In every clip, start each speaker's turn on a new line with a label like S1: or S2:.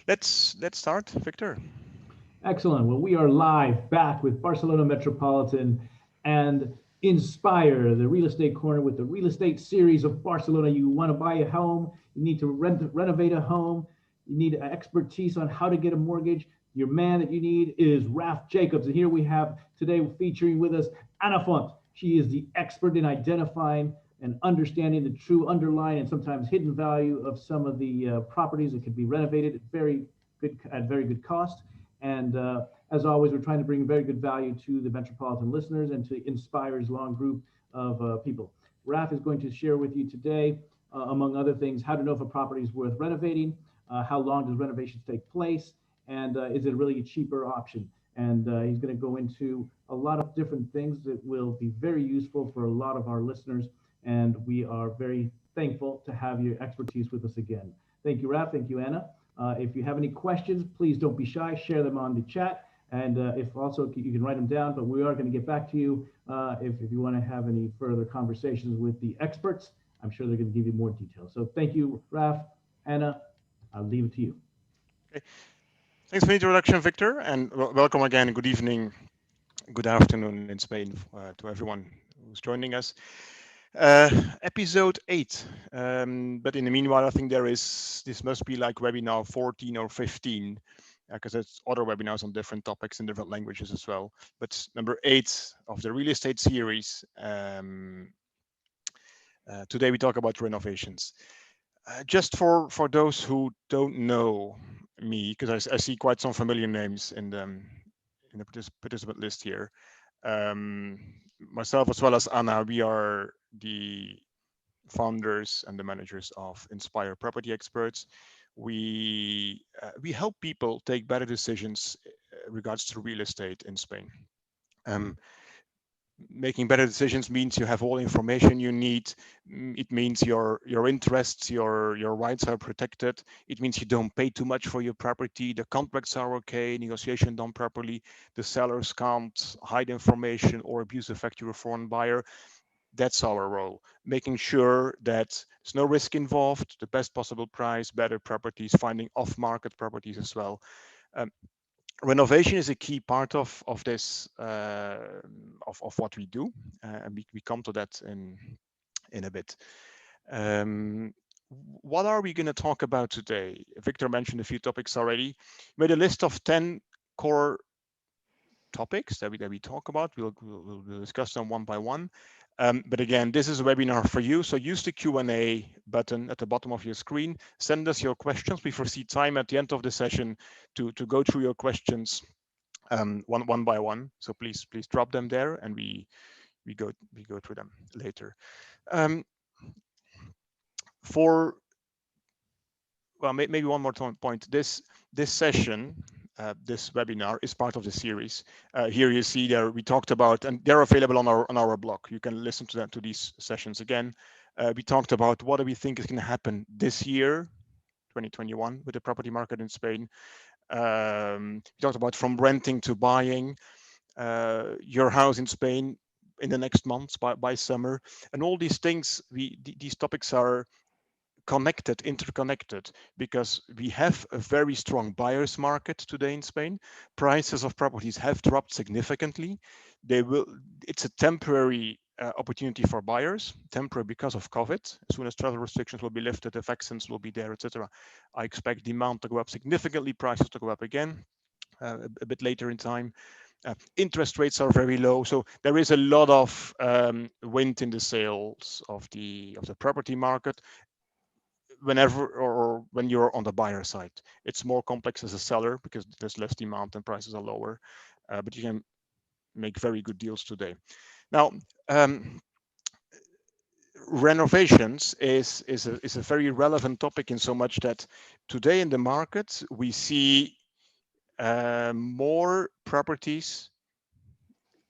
S1: let's start, Victor.
S2: Excellent. Well, we are live back with Barcelona Metropolitan and Inspire, the real estate corner with the real estate series of Barcelona. You want to buy a home, you need to renovate a home, you need expertise on how to get a mortgage. Your man that you need is Raf Jacobs. And here we have today featuring with us Anna Font. She is the expert in identifying and understanding the true underlying and sometimes hidden value of some of the properties that could be renovated at very good cost. And as always, we're trying to bring very good value to the Metropolitan listeners and to Inspire's long group of people. Raf is going to share with you today, among other things, how to know if a property is worth renovating, how long does renovations take place, and is it really a cheaper option? And he's going to go into a lot of different things that will be very useful for a lot of our listeners. And we are very thankful to have your expertise with us again. Thank you, Raf. Thank you, Anna. If you have any questions, please don't be shy. Share them on the chat. And if also you can write them down, but we are going to get back to you if you want to have any further conversations with the experts. I'm sure they're going to give you more details. So thank you, Raf. Anna, I'll leave it to you.
S1: Okay. Thanks for the introduction, Victor, and welcome again. Good evening, good afternoon in Spain to everyone who's joining us. Episode 8. But in the meanwhile, I think this must be like webinar 14 or 15, because there's other webinars on different topics in different languages as well. But number 8 of the real estate series. Today we talk about renovations. Just for those who don't know me, because I see quite some familiar names in the participant list here. Myself as well as Anna, we are the founders and the managers of Inspire Property Experts. We help people take better decisions regards to real estate in Spain. Making better decisions means you have all the information you need. It means your interests, your rights are protected. It means you don't pay too much for your property. The contracts are okay, negotiation done properly. The sellers can't hide information or abuse a factory or foreign buyer. That's our role, making sure that there's no risk involved, the best possible price, better properties, finding off-market properties as well. Renovation is a key part of this of what we do, and we come to that in a bit. What are we going to talk about today? Victor mentioned a few topics already. Made a list of 10 core topics that we talk about. We'll discuss them one by one. But again, this is a webinar for you, so use the Q&A button at the bottom of your screen. Send us your questions. We foresee time at the end of the session to go through your questions one by one. So please drop them there, and we go through them later. For well, maybe one more point. This session, this webinar is part of the series. Here you see there we talked about, and they're available on our blog. You can listen to these sessions again. We talked about what do we think is going to happen this year, 2021, with the property market in Spain. We talked about from renting to buying your house in Spain in the next months by summer, and all these things. These topics are interconnected, because we have a very strong buyer's market today in Spain. Prices of properties have dropped significantly. It's a temporary opportunity for buyers, temporary because of COVID. As soon as travel restrictions will be lifted, the vaccines will be there, etc. I expect demand to go up significantly, prices to go up again a bit later in time. Interest rates are very low, so there is a lot of wind in the sails of the property market. Whenever or when you're on the buyer side, it's more complex as a seller because there's less demand and prices are lower, but you can make very good deals today. Now, renovations is a very relevant topic, in so much that today in the market we see more properties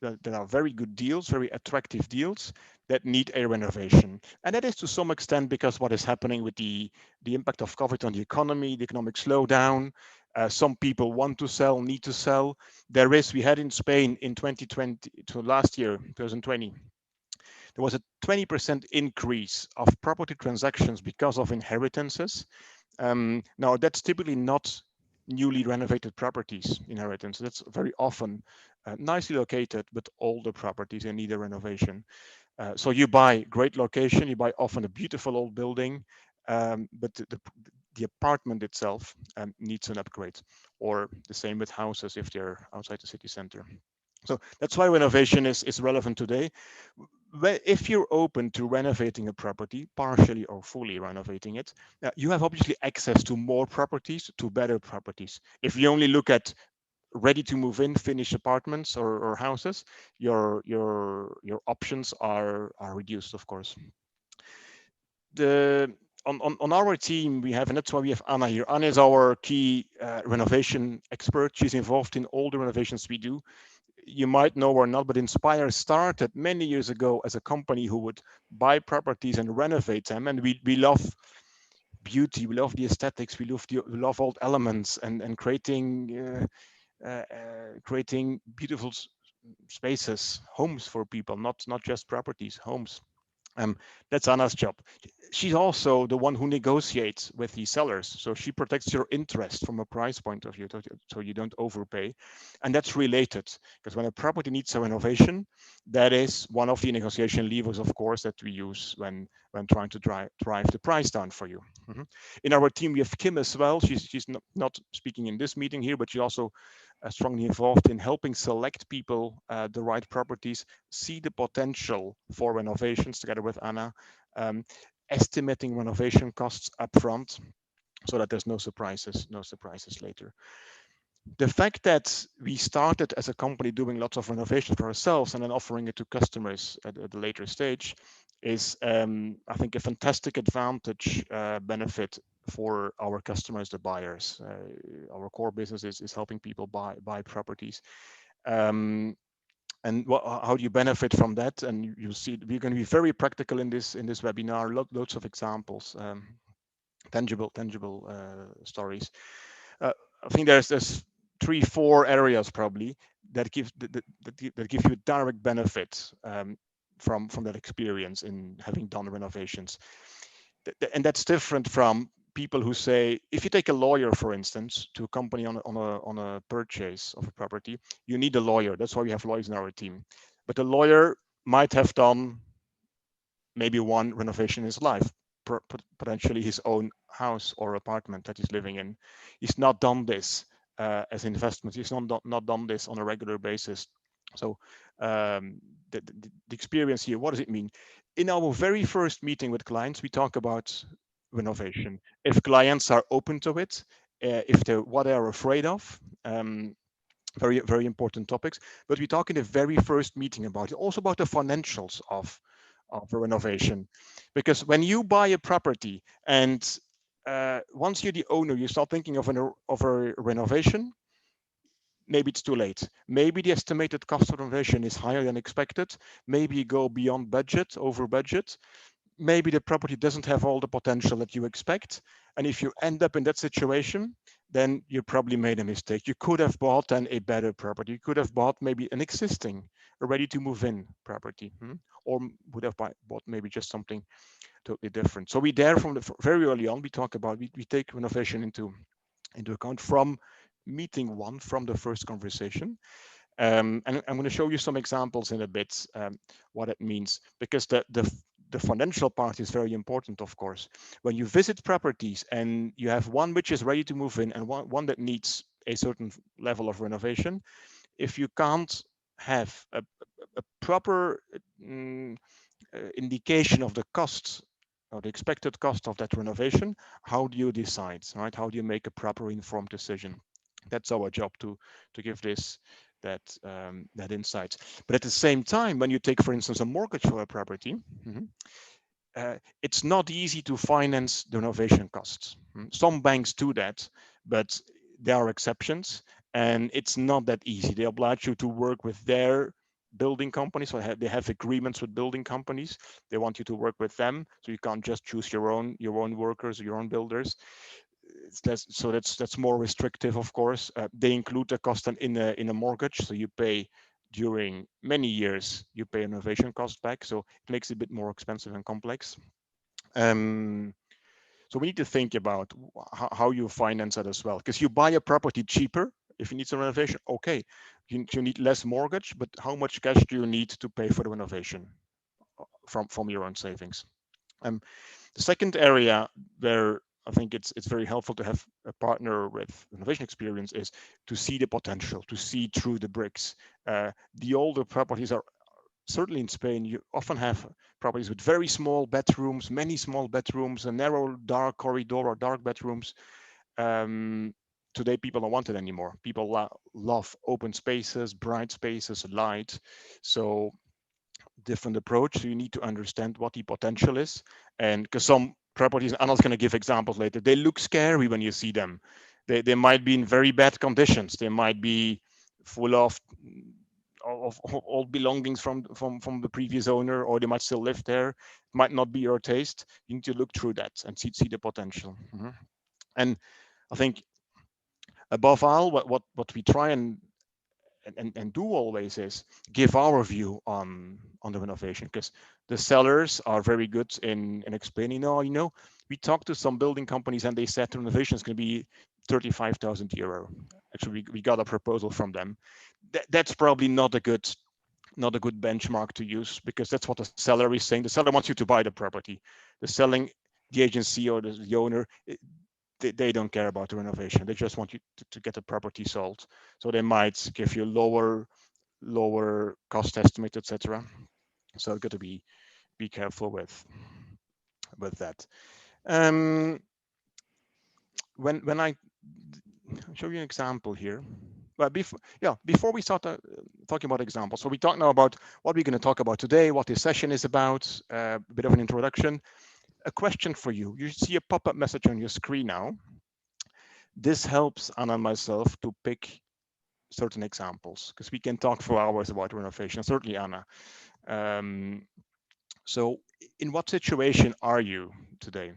S1: that are very good deals, very attractive deals, that need a renovation. And that is to some extent because what is happening with the impact of COVID on the economy, the economic slowdown. Some people want to sell, need to sell. We had in Spain in 2020 to last year, 2020, there was a 20% increase of property transactions because of inheritances. Now that's typically not newly renovated properties inheritance. That's very often nicely located, but older properties in need a renovation. So you buy great location, you buy often a beautiful old building, but the apartment itself needs an upgrade, or the same with houses if they're outside the city center. So that's why renovation is relevant today. If you're open to renovating a property, partially or fully renovating it, you have obviously access to more properties, to better properties. If you only look at ready to move in finished apartments or houses, your options are reduced, of course. The on our team we have, and that's why we have Anna here. Anna is our key renovation expert. She's involved in all the renovations we do. You might know or not, but Inspire started many years ago as a company who would buy properties and renovate them, and we love beauty, we love the aesthetics, we love old elements, and creating beautiful spaces, homes for people, not just properties, homes. Um, that's Anna's job. She's also the one who negotiates with the sellers. So she protects your interest from a price point of view, so you don't overpay. And that's related, because when a property needs a renovation, that is one of the negotiation levers, of course, that we use when trying to drive the price down for you. Mhm. In our team, we have Kim as well. She's not speaking in this meeting here, but she's also strongly involved in helping select people the right properties, see the potential for renovations together with Anna, um, estimating renovation costs upfront so that there's no surprises later. The fact that we started as a company doing lots of renovations for ourselves and then offering it to customers at a later stage is, I think, a fantastic advantage benefit for our customers, the buyers. Our core business is helping people buy properties. Um, and how do you benefit from that? And you'll see we're going to be very practical in this webinar. Loads of examples, tangible stories. uh, I think there's 3-4 areas probably that give you a direct benefit from that experience in having done renovations. And that's different from people who say, if you take a lawyer, for instance, to a company on a purchase of a property, you need a lawyer. That's why we have lawyers in our team. But the lawyer might have done maybe one renovation in his life, potentially his own house or apartment that he's living in. He's not done this as investment. He's not done this on a regular basis. So the experience here, what does it mean? In our very first meeting with clients, we talk about renovation. If clients are open to it, if they're what they're afraid of, very important topics. But we talk in the very first meeting about it, also about the financials of a renovation, because when you buy a property and once you're the owner, you start thinking of a renovation. Maybe it's too late. Maybe the estimated cost of renovation is higher than expected. Maybe you go beyond budget, over budget. Maybe the property doesn't have all the potential that you expect. And if you end up in that situation, then you probably made a mistake. You could have bought then a better property. You could have bought maybe an existing, a ready to move in property, or would have bought maybe just something totally different. So we there from the very early on, we talk about, we take renovation into account from meeting one, from the first conversation. And I'm going to show you some examples in a bit, what it means, because the financial part is very important, of course. When you visit properties and you have one which is ready to move in and one that needs a certain level of renovation, if you can't have a proper indication of the costs or the expected cost of that renovation, how do you decide, right? How do you make a proper informed decision? That's our job to give that insight. But at the same time, when you take, for instance, a mortgage for a property, it's not easy to finance the renovation costs. Some banks do that, but there are exceptions, and it's not that easy. They oblige you to work with their building companies, so they have agreements with building companies. They want you to work with them, so you can't just choose your own workers or your own builders. That's more restrictive, of course. They include the cost in a mortgage, so you pay during many years, you pay renovation cost back, so it makes it a bit more expensive and complex. Um, So we need to think about how you finance that as well, because you buy a property cheaper if you need some renovation. Okay, you need less mortgage, but how much cash do you need to pay for the renovation from your own savings? Um, the second area where I think it's very helpful to have a partner with renovation experience is to see the potential, to see through the bricks. The older properties are certainly in Spain. You often have properties with very small bedrooms, many small bedrooms, a narrow dark corridor or dark bedrooms. Um, Today people don't want it anymore. People love open spaces, bright spaces, light. So different approach. So you need to understand what the potential is. And because some properties, Anna's going to give examples later, they look scary when you see them. They might be in very bad conditions. They might be full of old belongings from the previous owner, or they might still live there. It might not be your taste. You need to look through that and see the potential. And I think above all, what we try and do always is give our view on the renovation, because the sellers are very good in explaining. Oh, we talked to some building companies and they said the renovation is going to be 35,000 euro. Actually, we got a proposal from them. That's probably not a good benchmark to use, because that's what the seller is saying. The seller wants you to buy the property. The selling the agency or the owner, they don't care about the renovation. They just want you to get the property sold. So they might give you lower cost estimate, etc. So you've got to be careful with that. Um, when I show you an example here. But before we start talking about examples, so we talk now about what we're going to talk about today, what this session is about, a bit of an introduction. A question for you. You see a pop-up message on your screen now. This helps Anna and myself to pick certain examples, because we can talk for hours about renovation, certainly Anna. Um, so in what situation are you today?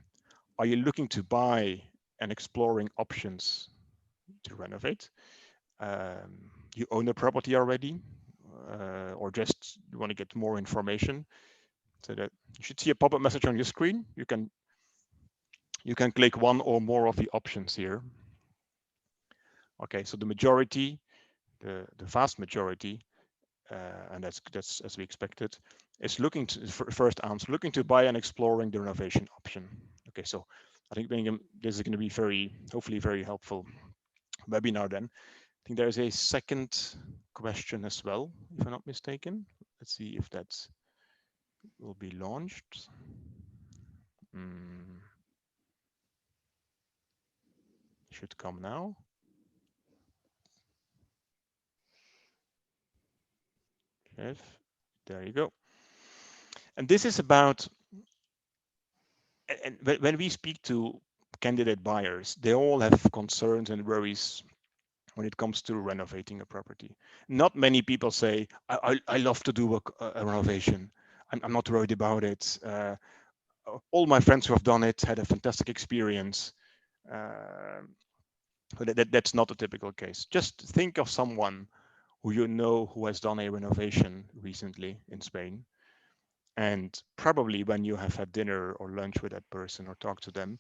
S1: Are you looking to buy and exploring options to renovate? You own a property already, or just you want to get more information? So that you should see a pop-up message on your screen. You can click one or more of the options here. Okay, so the majority, the vast majority, and that's as we expected, is looking to first answer, looking to buy and exploring the renovation option. Okay, so I think this is going to be hopefully very helpful webinar then. I think there's a second question as well, if I'm not mistaken. Let's see if that will be launched. Should come now. Yes, there you go. And this is about, and when we speak to candidate buyers, they all have concerns and worries when it comes to renovating a property. Not many people say, I love to do a renovation. I'm not worried about it. All my friends who have done it had a fantastic experience. But that's not a typical case. Just think of someone who you know who has done a renovation recently in Spain. And probably when you have had dinner or lunch with that person or talked to them,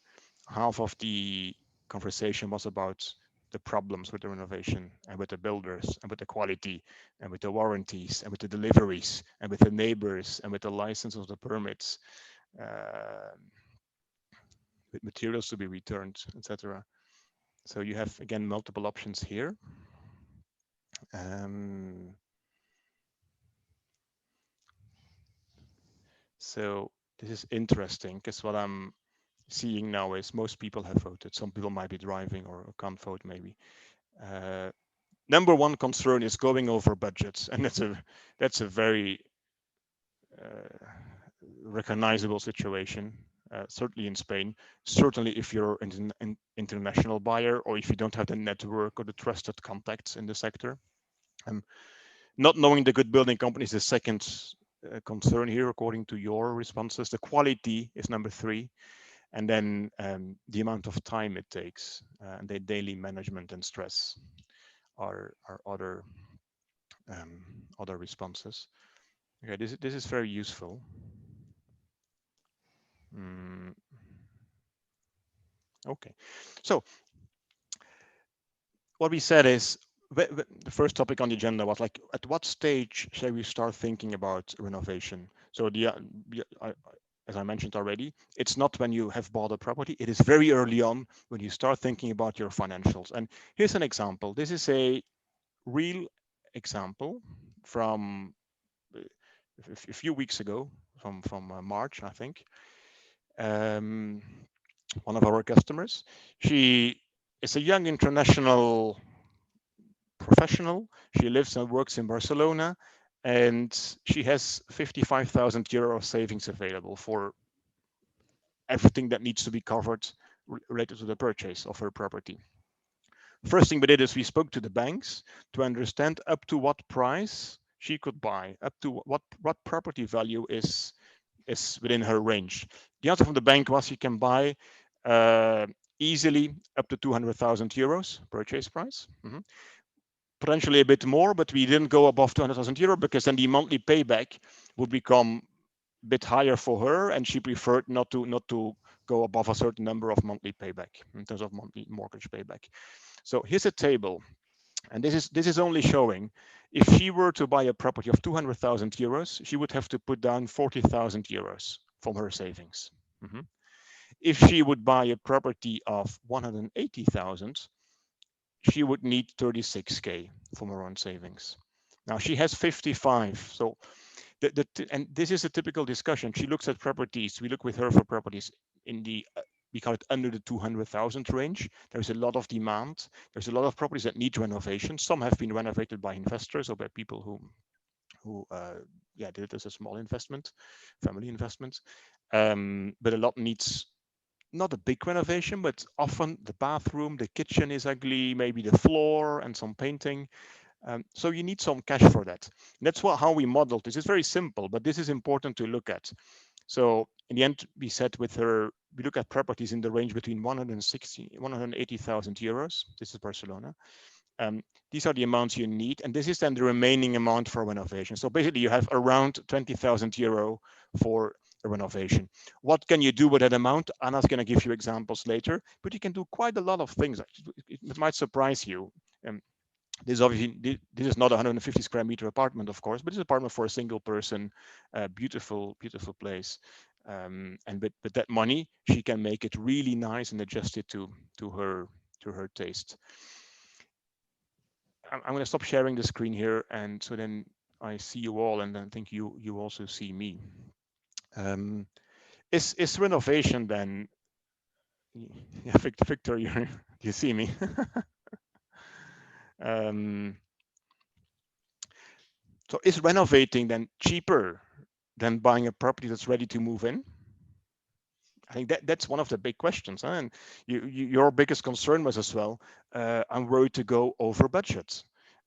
S1: half of the conversation was about the problems with the renovation and with the builders and with the quality and with the warranties and with the deliveries and with the neighbors and with the license of the permits, uh, with materials to be returned, etc. So you have, again, multiple options here. Um, so this is interesting, because what I'm seeing now is most people have voted. Some people might be driving or can't vote maybe. Number one concern is going over budgets, and that's a very recognizable situation. Certainly in Spain, certainly if you're an international buyer, or if you don't have the network or the trusted contacts in the sector. Not knowing the good building company is the second concern here, according to your responses. The quality is number three, and then the amount of time it takes, and the daily management and stress are other responses. Okay, this is very useful. Okay, so what we said is the first topic on the agenda was like, at what stage shall we start thinking about renovation? So as I mentioned already, it's not when you have bought a property. It is very early on when you start thinking about your financials. And here's an example. This is a real example from a few weeks ago, from March, I think. Um, One of our customers. She is a young international professional. She lives and works in Barcelona, and she has 55,000 euro of savings available for everything that needs to be covered related to the purchase of her property. First thing we did is we spoke to the banks to understand up to what price she could buy, up to what property value is within her range. The answer from the bank was you can buy uh, easily up to 200,000 euros purchase price. Potentially a bit more, but we didn't go above 200,000 euro because then the monthly payback would become a bit higher for her, and she preferred not to go above a certain number of monthly payback in terms of monthly mortgage payback. So here's a table, and this is only showing if she were to buy a property of 200,000 euros, she would have to put down 40,000 euros from her savings. Mhm. If she would buy a property of 180,000, she would need 36k from her own savings. Now she has 55, so and this is a typical discussion. She looks at properties. We look with her for properties in the we call it under the 200,000 range. There's a lot of demand. There's a lot of properties that need renovation. Some have been renovated by investors or by people who yeah, did it as a small investment, family investment. But a lot needs not a big renovation, but often the bathroom, the kitchen is ugly, maybe the floor and some painting. So you need some cash for that. And that's how we modeled this. It's very simple, but this is important to look at. So in the end, we said with her, we look at properties in the range between 160, 180,000 euros. This is Barcelona. Um, these are the amounts you need, and this is then the remaining amount for renovation. So basically, you have around 20,000 euro for a renovation. What can you do with that amount? Anna's going to give you examples later, but you can do quite a lot of things. It might surprise you. Um, this obviously this is not a 150 square meter apartment, of course, but it's an apartment for a single person, beautiful, beautiful place. And with that money, she can make it really nice and adjust it to her taste. I'm going to stop sharing the screen here, and so then I see you all, and then I think you also see me. Um, is renovation then? Yeah, Victor, you see me. um, so is renovating then cheaper than buying a property that's ready to move in? I think that's one of the big questions, huh? And your biggest concern was as well. I'm worried to go over budget,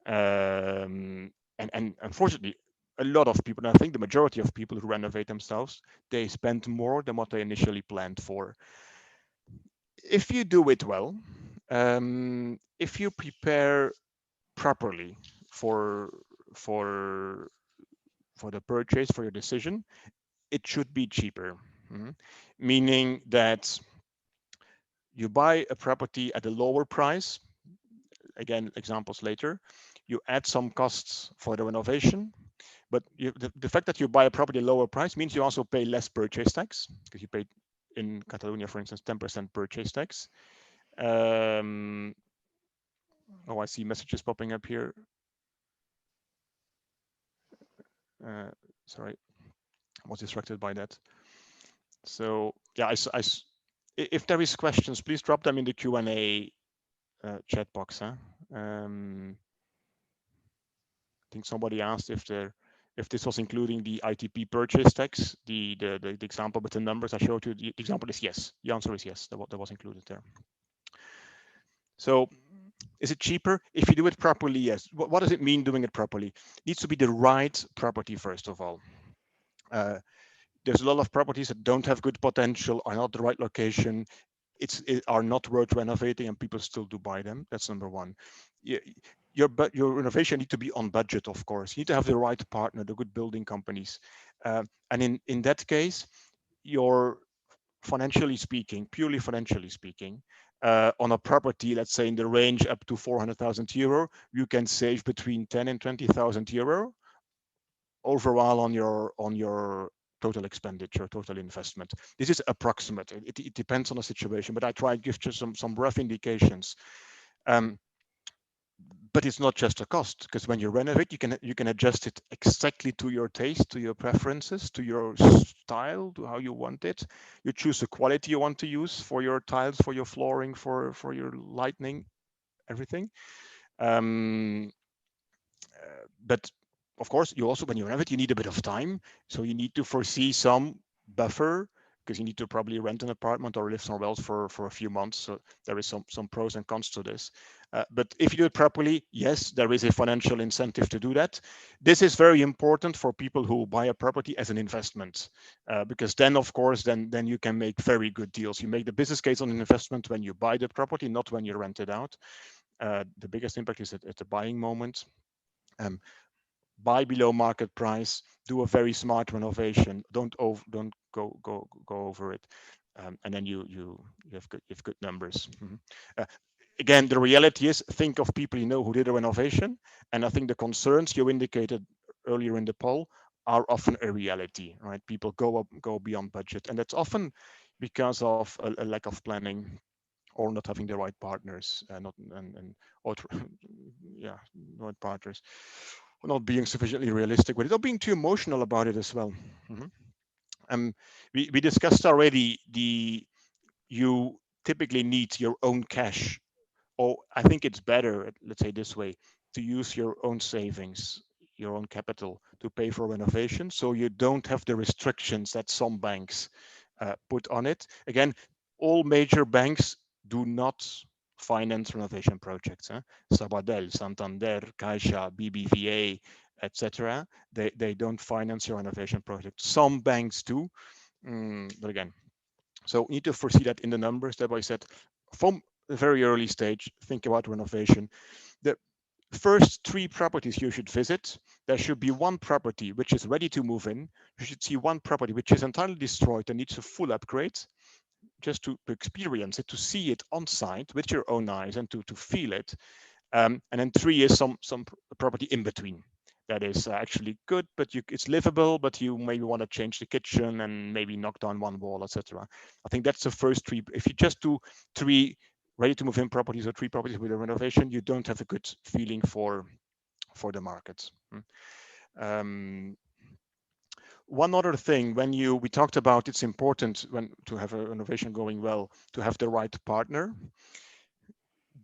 S1: and unfortunately, a lot of people, and I think the majority of people who renovate themselves, they spend more than what they initially planned for. If you do it well, if you prepare properly for for for the purchase, for your decision, it should be cheaper. Mhm. Meaning that you buy a property at a lower price. Again, examples later. You add some costs for the renovation, but the fact that you buy a property at a lower price means you also pay less purchase tax, because you pay in Catalonia, for instance, 10% purchase tax. Oh, I see messages popping up here. Uh, Sorry, I was distracted by that. So yeah, if there is questions, please drop them in the Q&A chat box. Huh? I think somebody asked if this was including the ITP purchase tax, the example with the numbers I showed you. The example is yes. The answer is yes. That was included there. So is it cheaper if you do it properly? Yes. What does it mean doing it properly? It needs to be the right property first of all. There's a lot of properties that don't have good potential, are not the right location, are not worth renovating, and people still do buy them. That's number one. Your renovation need to be on budget, of course. You need to have the right partner, the good building companies, and in that case, your financially speaking, purely financially speaking, on a property, let's say in the range up to 400,000 euro, you can save between 10 and 20,000 euro overall on your total expenditure, total investment. This is approximate. It depends on the situation, but I try to give you some rough indications. Um, but it's not just a cost, because when you renovate, you can adjust it exactly to your taste, to your preferences, to your style, to how you want it. You choose the quality you want to use for your tiles, for your flooring, for your lighting, everything. Um, but of course, you also, when you renovate, you need a bit of time. So you need to foresee some buffer, because you need to probably rent an apartment or live somewhere else for a few months. So there is some pros and cons to this. But if you do it properly, yes, there is a financial incentive to do that. This is very important for people who buy a property as an investment, because then, of course, then you can make very good deals. You make the business case on an investment when you buy the property, not when you rent it out. The biggest impact is at the buying moment. Um, buy below market price, do a very smart renovation. Don't go over it, and then you have good numbers. Uh, Again, the reality is, think of people you know who did a renovation, and I think the concerns you indicated earlier in the poll are often a reality, right? People go beyond budget, and that's often because of a lack of planning, or not having the right partners, not or yeah, right partners, or not being sufficiently realistic with it, or being too emotional about it as well. Mhm. We discussed already you typically need your own cash, or I think it's better, let's say this way, to use your own savings, your own capital to pay for renovation, so you don't have the restrictions that some banks put on it. Again, all major banks do not finance renovation projects. Sabadell, Santander, Caixa, BBVA, etc. They don't finance your renovation project. Some banks do, but again, so you need to foresee that in the numbers. That I said, from the very early stage, think about renovation. The first 3 properties you should visit, there should be one property which is ready to move in. You should see one property which is entirely destroyed and needs a full upgrade, just to experience it, to see it on site with your own eyes, and to feel it. And then 3 is some property in between that is actually good, but it's livable, but you maybe want to change the kitchen and maybe knock down one wall, etc. I think that's the first 3. If you just do 3 ready to move in properties or 3 properties with a renovation, you don't have a good feeling for the market. Um, One other thing, we talked about, it's important when to have a renovation going well to have the right partner.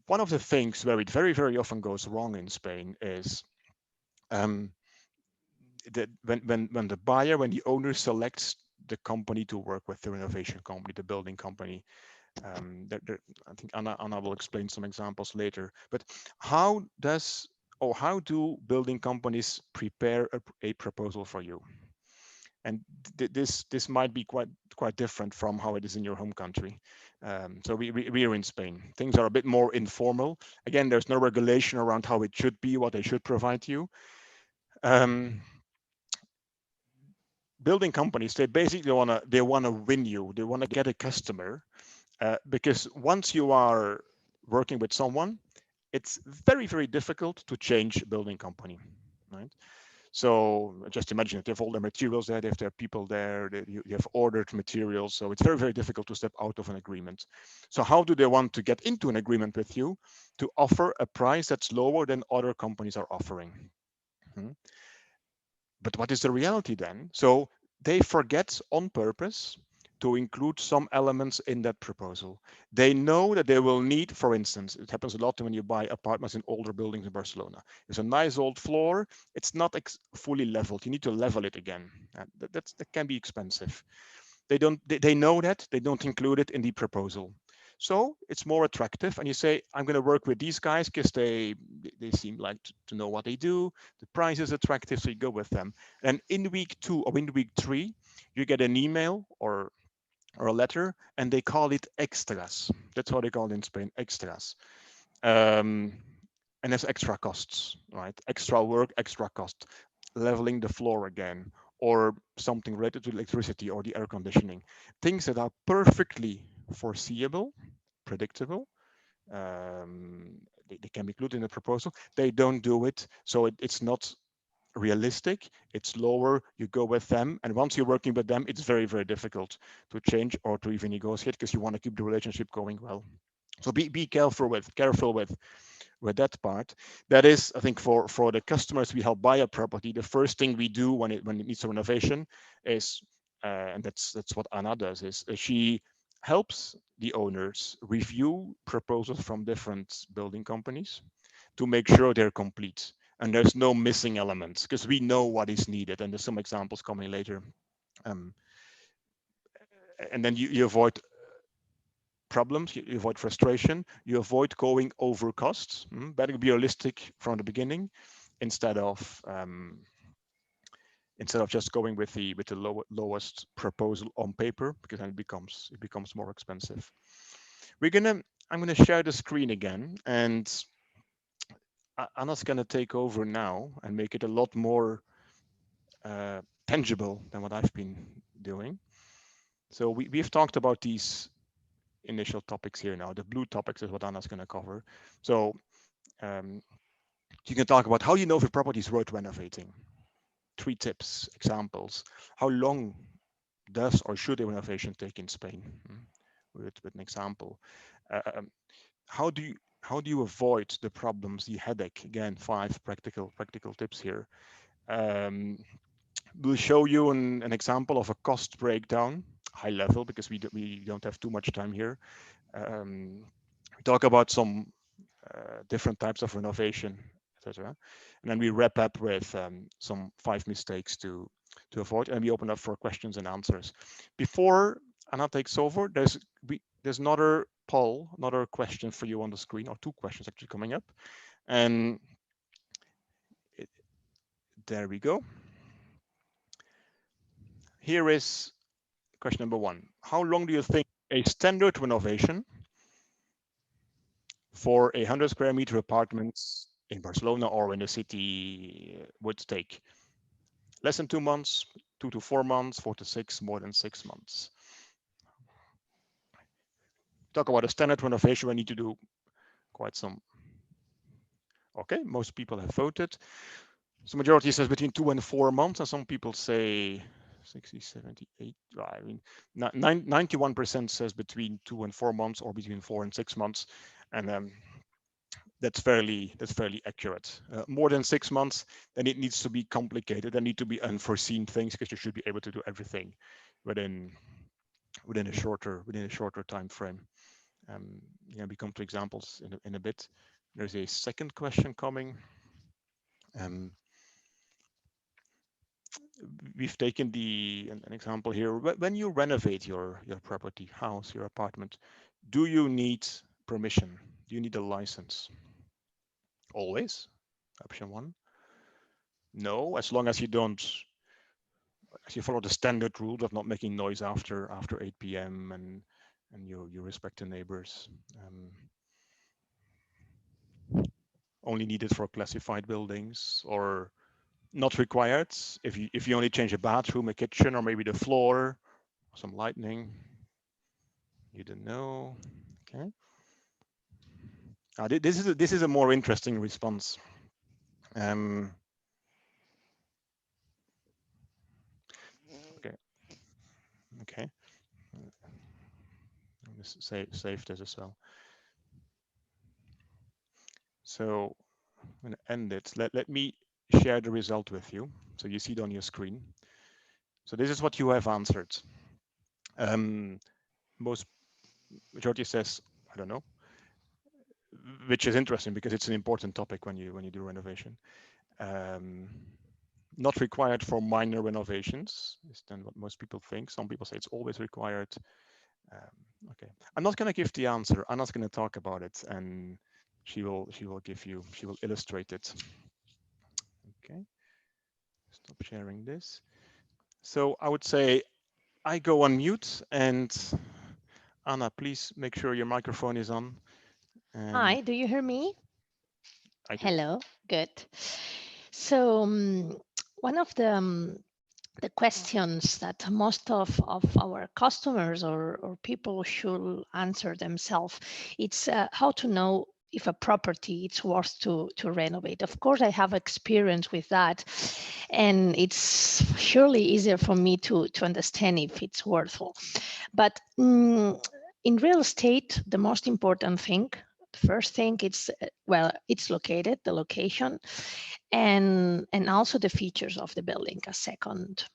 S1: One of the things where it very, very often goes wrong in Spain is um, that when the buyer, when the owner selects the company to work with, the renovation company, the building company, I think Anna will explain some examples later. But how does or how do building companies prepare a proposal for you? And this might be quite different from how it is in your home country. So we are in Spain. Things are a bit more informal. Again, there's no regulation around how it should be, what they should provide you. Um, Building companies, they basically wanna win you. They want to get a customer, because once you are working with someone, it's very, very difficult to change a building company, right? So just imagine it, they have all the materials there, they have their people there, you have ordered materials. So it's very, very difficult to step out of an agreement. So how do they want to get into an agreement with you? To offer a price that's lower than other companies are offering. Hmm. But what is the reality then? So they forget on purpose to include some elements in that proposal. They know that they will need, for instance, it happens a lot when you buy apartments in older buildings in Barcelona. There's a nice old floor, it's not fully leveled. You need to level it again. That can be expensive. They know that, they don't include it in the proposal. So it's more attractive, and you say, I'm going to work with these guys because they seem like to know what they do. The price is attractive, so you go with them. And in week 2 or in week 3, you get an email or a letter, and they call it extras. That's what they call it in Spain, extras. Um, and there's extra costs, right? Extra work, extra cost, leveling the floor again, or something related to electricity or the air conditioning. Things that are perfectly foreseeable, predictable. They can be included in the proposal. They don't do it, so it's not realistic. It's lower. You go with them, and once you're working with them, it's very, very difficult to change or to even negotiate because you want to keep the relationship going well. So be careful with that part. That is, I think, for the customers we help buy a property, the first thing we do when it needs a renovation is, and that's what Anna does, is she helps the owners review proposals from different building companies to make sure they're complete and there's no missing elements, because we know what is needed, and there's some examples coming later. Um, and then you avoid problems, you avoid frustration, you avoid going over costs. Better be realistic from the beginning instead of just going with the lowest proposal on paper, because then it becomes more expensive. I'm gonna share the screen again, and Anna's gonna take over now and make it a lot more tangible than what I've been doing. So we've talked about these initial topics here now. The blue topics is what Anna's going to cover. So um, you can talk about how you know if a property is worth renovating. 3 tips, examples. How long does or should a renovation take in Spain? With an example. Um, how do you avoid the problems, the headache? Again, 5 practical tips here. Um, we'll show you an example of a cost breakdown, high level, because we don't have too much time here. We talk about some different types of renovation, etc. And then we wrap up with some 5 mistakes to avoid, and we open up for questions and answers. Before Anna takes over, there's another poll, another question for you on the screen, or 2 questions actually coming up. And there we go. Here is question number 1. How long do you think a standard renovation for 100 square meter apartments in Barcelona or in the city would take? Less than 2 months, 2 to 4 months, 4 to 6, more than 6 months. Talk about a standard renovation, we need to do quite some. Okay, most people have voted. So majority says between 2 and 4 months, and some people say 60, 78. I mean, 91% says between 2 and 4 months, or between 4 and 6 months, and that's fairly accurate. More than 6 months, then it needs to be complicated. There need to be unforeseen things, because you should be able to do everything within a shorter time frame. We come to examples in a bit. There's a second question coming. We've taken an example here. When you renovate your property, house, your apartment, do you need permission? Do you need a license? Always. Option 1. No, as long as you follow the standard rules of not making noise after 8 p.m. and you respect the neighbors. Only needed for classified buildings, or not required if you only change a bathroom, a kitchen, or maybe the floor, some lighting. You don't know. Okay. This is a more interesting response. Okay. Okay. Save this as well. So I'm going to end it. Let me share the result with you, so you see it on your screen. So this is what you have answered. Most majority says, I don't know, which is interesting because it's an important topic when you do renovation. Not required for minor renovations is then what most people think. Some people say it's always required. Okay, I'm not going to give the answer. Anna's going to talk about it, and she will illustrate it. Okay, stop sharing this. So I would say I go on mute, and Anna, please make sure your microphone is on.
S3: Hi, do you hear me?
S1: I do.
S3: Hello, good. So one of the the questions that most of our customers or people should answer themselves. It's how to know if a property it's worth to renovate. Of course, I have experience with that, and it's surely easier for me to understand if it's worthwhile. But in real estate, the most important thing, the first thing, it's well, it's located, the location, and also the features of the building, a second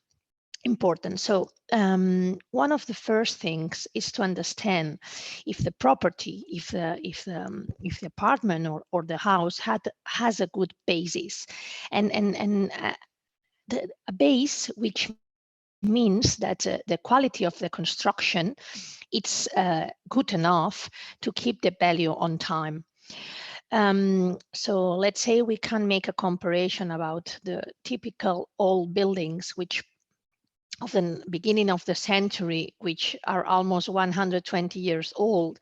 S3: important. So one of the first things is to understand if the property, if the apartment or the house has a good basis, and a base, which means that the quality of the construction, it's good enough to keep the value on time. So let's say we can make a comparison about the typical old buildings, which of the beginning of the century, which are almost 120 years old,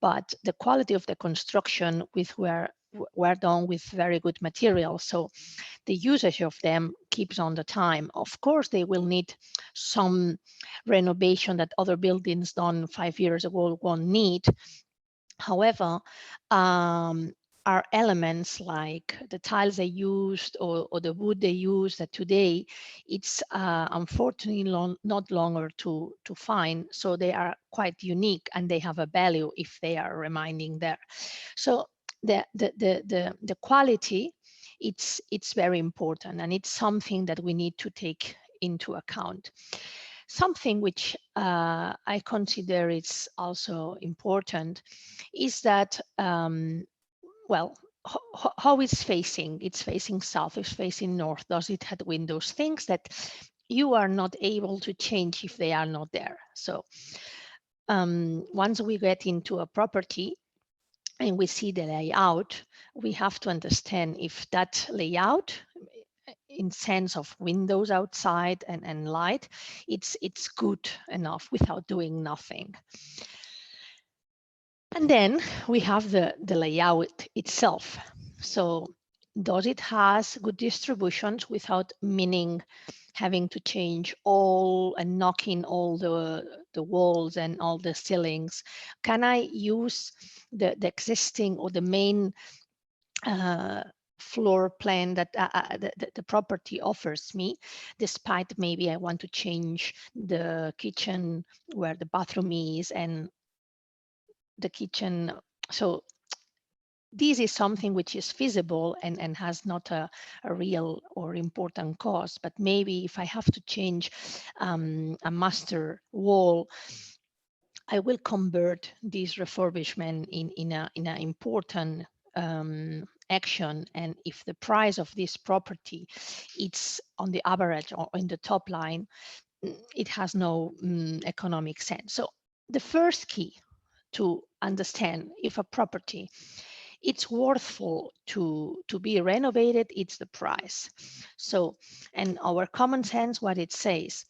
S3: but the quality of the construction were done with very good materials. So the usage of them keeps on the time. Of course, they will need some renovation that other buildings done 5 years ago won't need. However, are elements like the tiles they used or the wood they use that today, it's unfortunately not longer to find. So they are quite unique and they have a value if they are remaining there. So the quality, it's very important, and it's something that we need to take into account. Something which I consider is also important is that, well, how it's facing. It's facing south, it's facing north. Does it have windows? Things that you are not able to change if they are not there. So once we get into a property and we see the layout, we have to understand if that layout, in sense of windows outside and light, it's good enough without doing nothing. And then we have the layout itself. So does it has good distributions without meaning having to change all and knocking all the walls and all the ceilings? Can I use the existing or the main floor plan that the property offers me, despite maybe I want to change the kitchen where the bathroom is and the kitchen? So this is something which is feasible and has not a real or important cost. But maybe if I have to change a master wall, I will convert this refurbishment in an important action. And if the price of this property it's on the average or in the top line, it has no economic sense. So the first key to understand if a property it's worthful to be renovated, it's the price. So, and our common sense, what it says,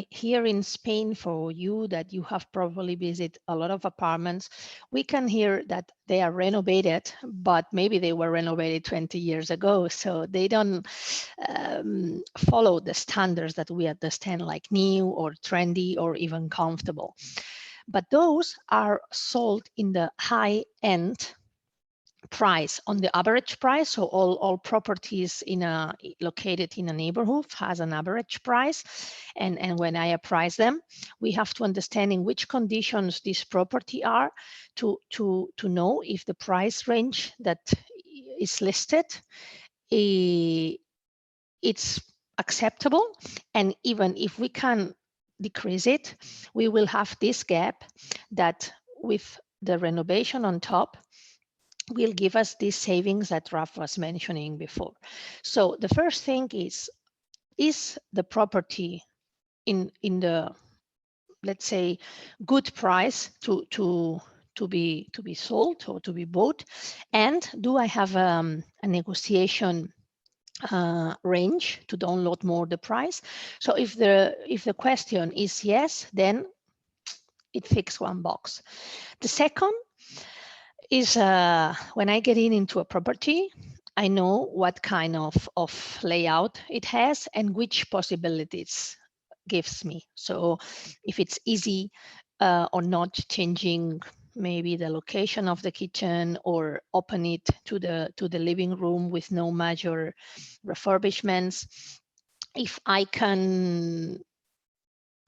S3: here in Spain, for you that you have probably visited a lot of apartments, we can hear that they are renovated, but maybe they were renovated 20 years ago. So they don't follow the standards that we understand, like new or trendy or even comfortable. But those are sold in the high end price, on the average price. So all properties located in a neighborhood has an average price, and when I appraise them, we have to understand in which conditions this property are to know if the price range that is listed it's acceptable, and even if we can decrease it, we will have this gap that with the renovation on top will give us these savings that Raf was mentioning before. So the first thing is the property in the, let's say, good price to be sold or to be bought, and do I have a negotiation range to download more the price? So if the question is yes, then it ticks one box. The second is when I get into a property, I know what kind of layout it has and which possibilities gives me. So if it's easy or not changing maybe the location of the kitchen or open it to the living room with no major refurbishments. If I can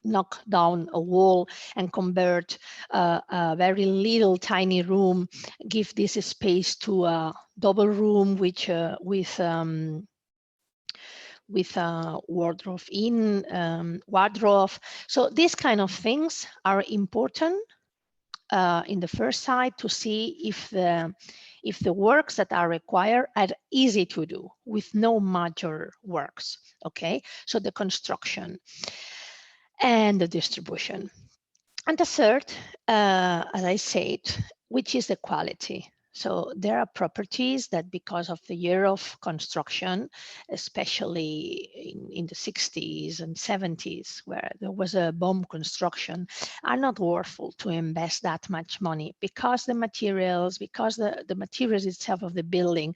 S3: knock down a wall and convert a very little tiny room, give this space to a double room which with a wardrobe wardrobe. So these kind of things are important in the first side to see if the works that are required are easy to do with no major works. Okay, so the construction and the distribution. And the third, as I said, which is the quality. So there are properties that because of the year of construction, especially in the 60s and 70s, where there was a bomb construction, are not worthful to invest that much money because the materials, because the materials itself of the building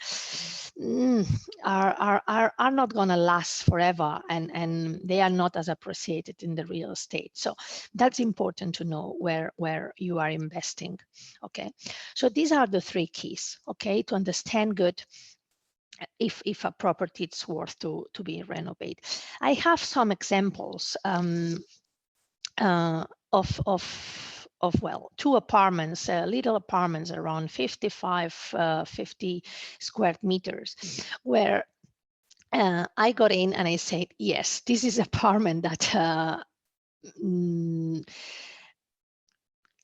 S3: are not going to last forever, and they are not as appreciated in the real estate. So that's important to know where you are investing. Okay, so these are the three keys, okay, to understand good if a property is worth to be renovated. I have some examples of two apartments, little apartments around 50 square meters, where I got in and I said, yes, this is an apartment that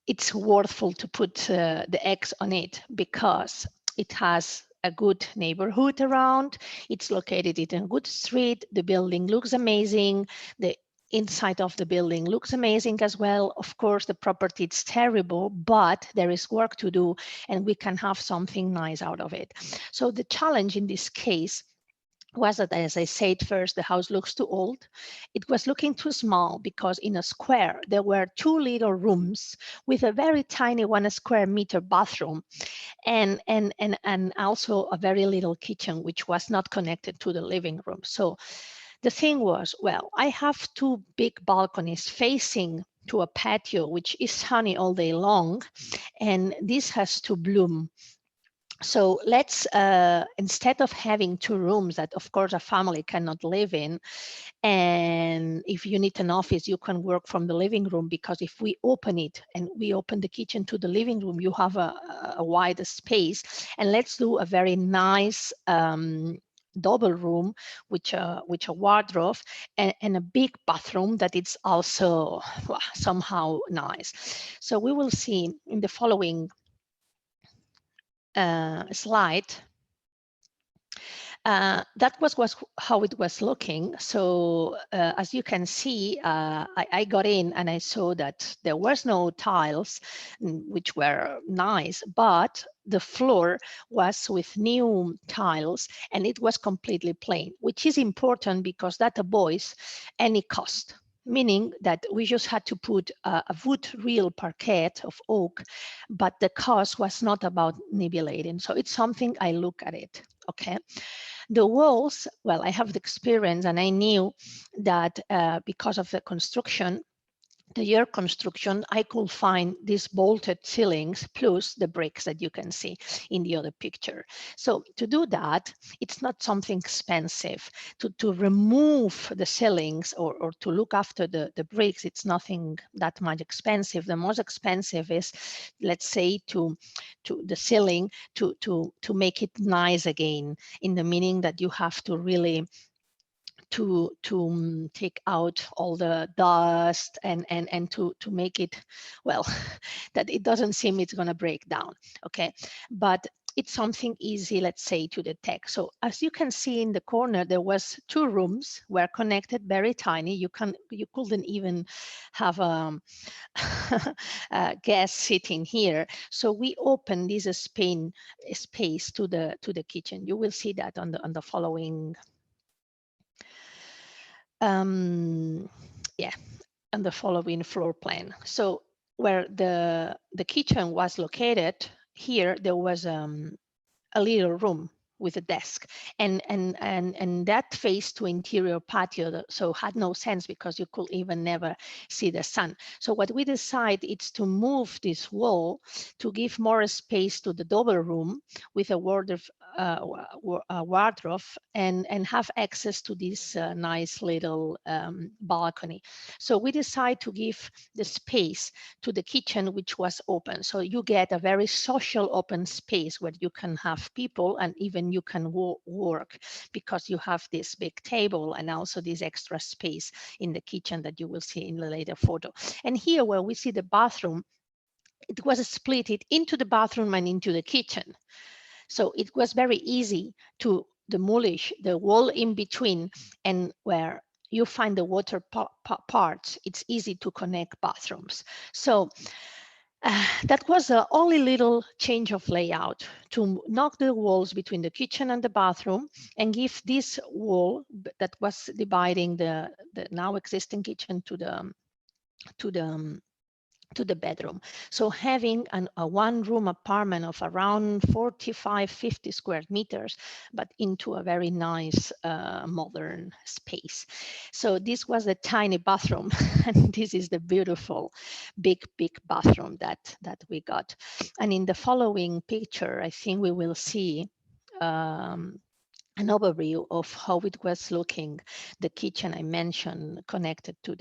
S3: it's worthful to put the X on it because it has a good neighborhood around. It's located in a good street. The building looks amazing. The inside of the building looks amazing as well. Of course, the property is terrible, but there is work to do and we can have something nice out of it. So the challenge in this case was that, as I said first, the house looks too old. It was looking too small because in a square, there were two little rooms with a very tiny 1 square meter bathroom and also a very little kitchen, which was not connected to the living room. So the thing was, well, I have two big balconies facing to a patio, which is sunny all day long, and this has to bloom. So let's, instead of having two rooms that of course a family cannot live in, and if you need an office, you can work from the living room, because if we open it and we open the kitchen to the living room, you have a wider space. And let's do a very nice double room, which a wardrobe and a big bathroom that it's also somehow nice. So we will see in the following slide. That was how it was looking. So as you can see, I got in and I saw that there was no tiles, which were nice, but the floor was with new tiles and it was completely plain, which is important because that avoids any cost. Meaning that we just had to put a wood real parquet of oak, but the cost was not about nivellating. So it's something I look at it, okay? The walls, well, I have the experience and I knew that because of the construction, the year construction, I could find these bolted ceilings plus the bricks that you can see in the other picture. So to do that, it's not something expensive. To remove the ceilings or to look after the bricks, it's nothing that much expensive. The most expensive is, let's say, to the ceiling to make it nice again, in the meaning that you have to really to take out all the dust and to make it, well, that it doesn't seem it's going to break down, okay? But it's something easy, let's say, to detect. So as you can see in the corner, there was two rooms were connected, very tiny. You couldn't even have a guest sitting here. So we opened this space to the kitchen. You will see that on the following yeah, and the following floor plan. So where the kitchen was located, here there was a little room with a desk, and that faced to interior patio, so had no sense because you could even never see the sun. So what we decided is to move this wall to give more space to the double room with a wardrobe, and have access to this nice little balcony. So we decided to give the space to the kitchen, which was open. So you get a very social open space where you can have people and even you can work, because you have this big table and also this extra space in the kitchen that you will see in the later photo. And here where we see the bathroom, it was split into the bathroom and into the kitchen. So it was very easy to demolish the wall in between, and where you find the water parts, it's easy to connect bathrooms. So that was the only little change of layout, to knock the walls between the kitchen and the bathroom and give this wall that was dividing the now existing kitchen to the bedroom. So having a one-room apartment of around 45-50 square meters, but into a very nice modern space. So this was a tiny bathroom, and this is the beautiful big bathroom that we got. And in the following picture, I think we will see an overview of how it was looking, the kitchen I mentioned connected to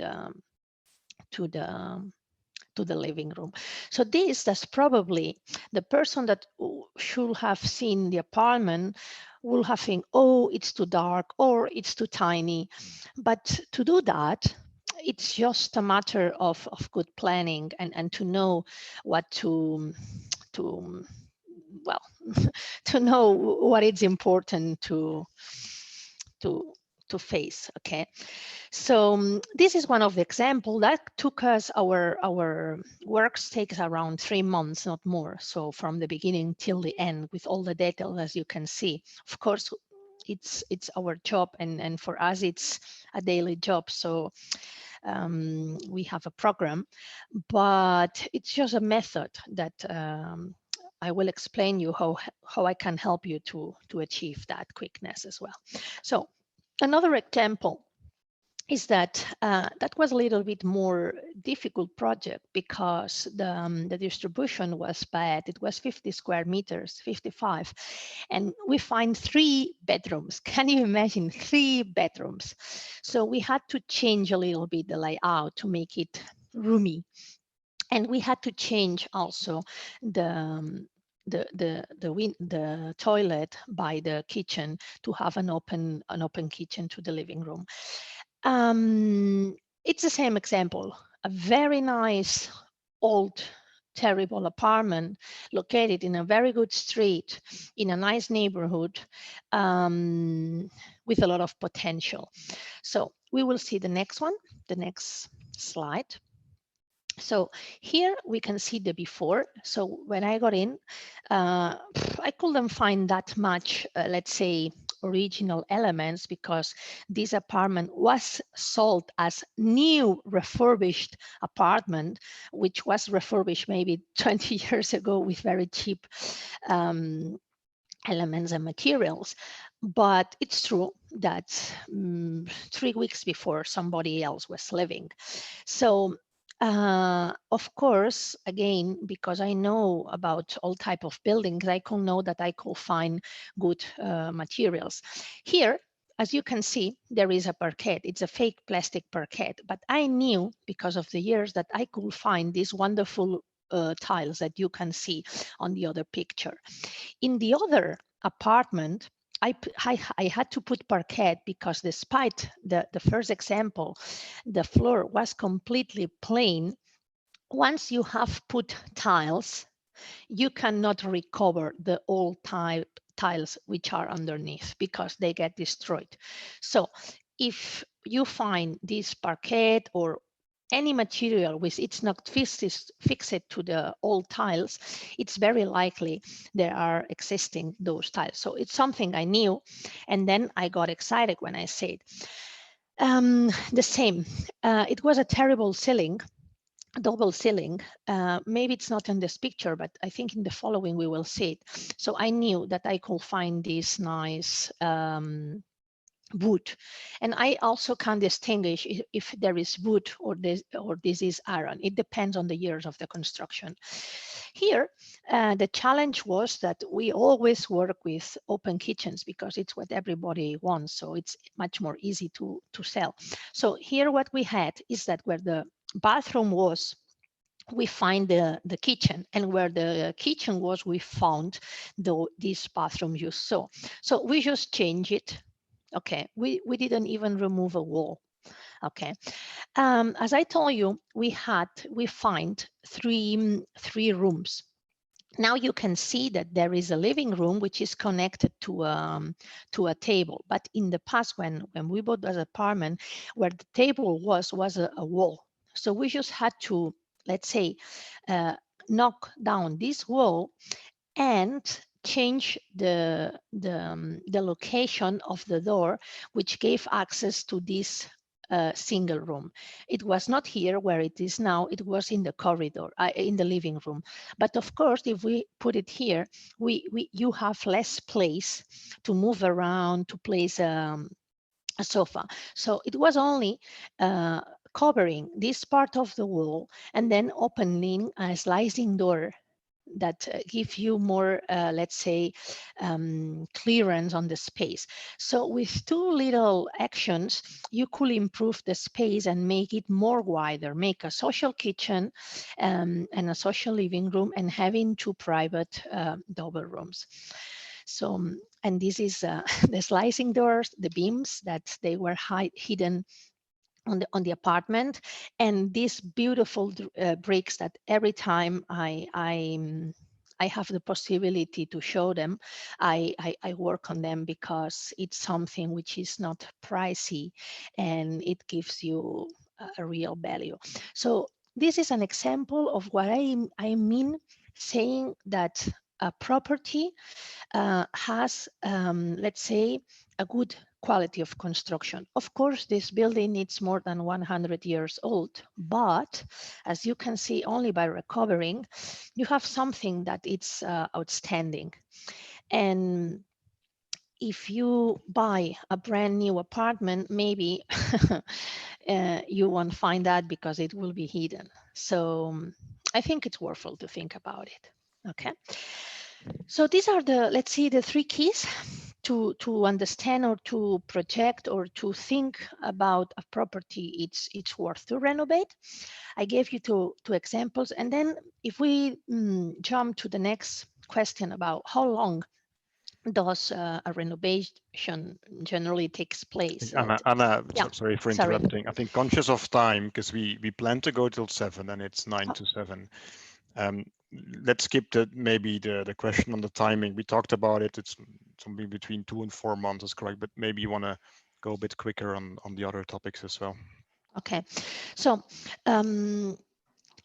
S3: the living room. So that's probably the person that should have seen the apartment will have think, oh, it's too dark or it's too tiny. But to do that, it's just a matter of good planning and to know what to well, to know what is important to face. Okay, so this is one of the examples that took us, our works takes around 3 months, not more. So from the beginning till the end with all the details, as you can see. Of course, it's our job, and for us it's a daily job. So we have a program, but it's just a method that I will explain you how I can help you to achieve that quickness as well. So another example is that that was a little bit more difficult project because the distribution was bad. It was 50 square meters, 55, and we find 3 bedrooms. Can you imagine 3 bedrooms? So we had to change a little bit the layout to make it roomy, and we had to change also the toilet by the kitchen to have an open kitchen to the living room. It's the same example, a very nice old terrible apartment located in a very good street in a nice neighborhood with a lot of potential. So we will see the next one, the next slide. So here we can see the before. So when I got in, I couldn't find that much, let's say, original elements, because this apartment was sold as new refurbished apartment, which was refurbished maybe 20 years ago with very cheap elements and materials. But it's true that 3 weeks before somebody else was living. So of course, again, because I know about all type of buildings, I could know that I could find good materials. Here, as you can see, there is a parquet. It's a fake plastic parquet, but I knew because of the years that I could find these wonderful tiles that you can see on the other picture. In the other apartment, I had to put parquet because despite the first example, the floor was completely plain. Once you have put tiles, you cannot recover the old tiles which are underneath because they get destroyed. So if you find this parquet or any material which it's not fixed to the old tiles, it's very likely there are existing those tiles. So it's something I knew, and then I got excited when I said the same. It was a terrible ceiling, double ceiling. Maybe it's not in this picture, but I think in the following we will see it. So I knew that I could find this nice wood, and I also can distinguish if there is wood or this is iron. It depends on the years of the construction. Here, the challenge was that we always work with open kitchens because it's what everybody wants, so it's much more easy to sell. So here what we had is that where the bathroom was, we find the kitchen, and where the kitchen was, we found this bathroom you saw. So we just change it. Okay, we didn't even remove a wall. Okay, as I told you, we find three rooms. Now you can see that there is a living room which is connected to a table. But in the past, when we bought this apartment, where the table was a wall. So we just had to, let's say, knock down this wall and change the location of the door, which gave access to this single room. It was not here where it is now, it was in the corridor, in the living room. But of course, if we put it here, you have less place to move around, to place a sofa. So it was only covering this part of the wall and then opening a sliding door that give you more, let's say, clearance on the space. So with two little actions, you could improve the space and make it more wider, make a social kitchen and a social living room, and having two private double rooms. So, and this is the sliding doors, the beams that they were hidden on the apartment, and these beautiful bricks that every time I have the possibility to show them, I work on them because it's something which is not pricey and it gives you a real value. So this is an example of what I mean saying that a property has, let's say, a good quality of construction. Of course, this building needs more than 100 years old, but as you can see, only by recovering, you have something that it's outstanding. And if you buy a brand new apartment, maybe you won't find that because it will be hidden. So I think it's worthwhile to think about it. Okay. So these are the, let's see, the three keys to understand or to project or to think about a property it's worth to renovate. I gave you two examples. And then if we jump to the next question about how long does a renovation generally takes place?
S1: Anna,
S3: Yeah,
S1: sorry for
S3: sorry.
S1: interrupting. I think conscious of time, because we plan to go till 7 and it's 9 to 7. Let's skip maybe the question on the timing. We talked about it. It's something between 2 and 4 months is correct, but maybe you want to go a bit quicker on the other topics as well.
S3: Okay, so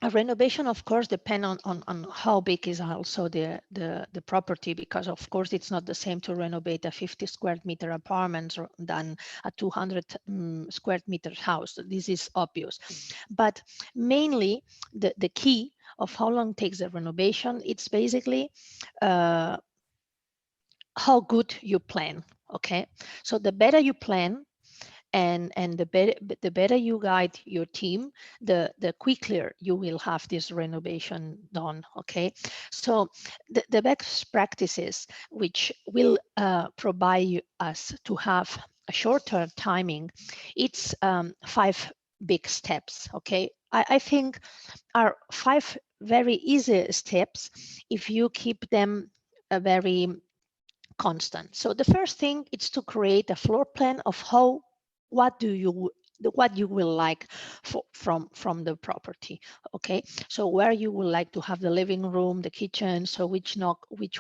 S3: a renovation, of course, depends on how big is also the property, because of course it's not the same to renovate a 50 square meter apartment than a 200 square meter house. This is obvious, but mainly the key of how long takes the renovation, it's basically how good you plan. Okay, so the better you plan, and the better you guide your team, the quicker you will have this renovation done. Okay, so the best practices which will provide us to have a shorter timing, it's 5 big steps. Okay, I think are 5 very easy steps if you keep them very constant. So the first thing is to create a floor plan of what you will like from the property. Okay, so where you would like to have the living room, the kitchen, so which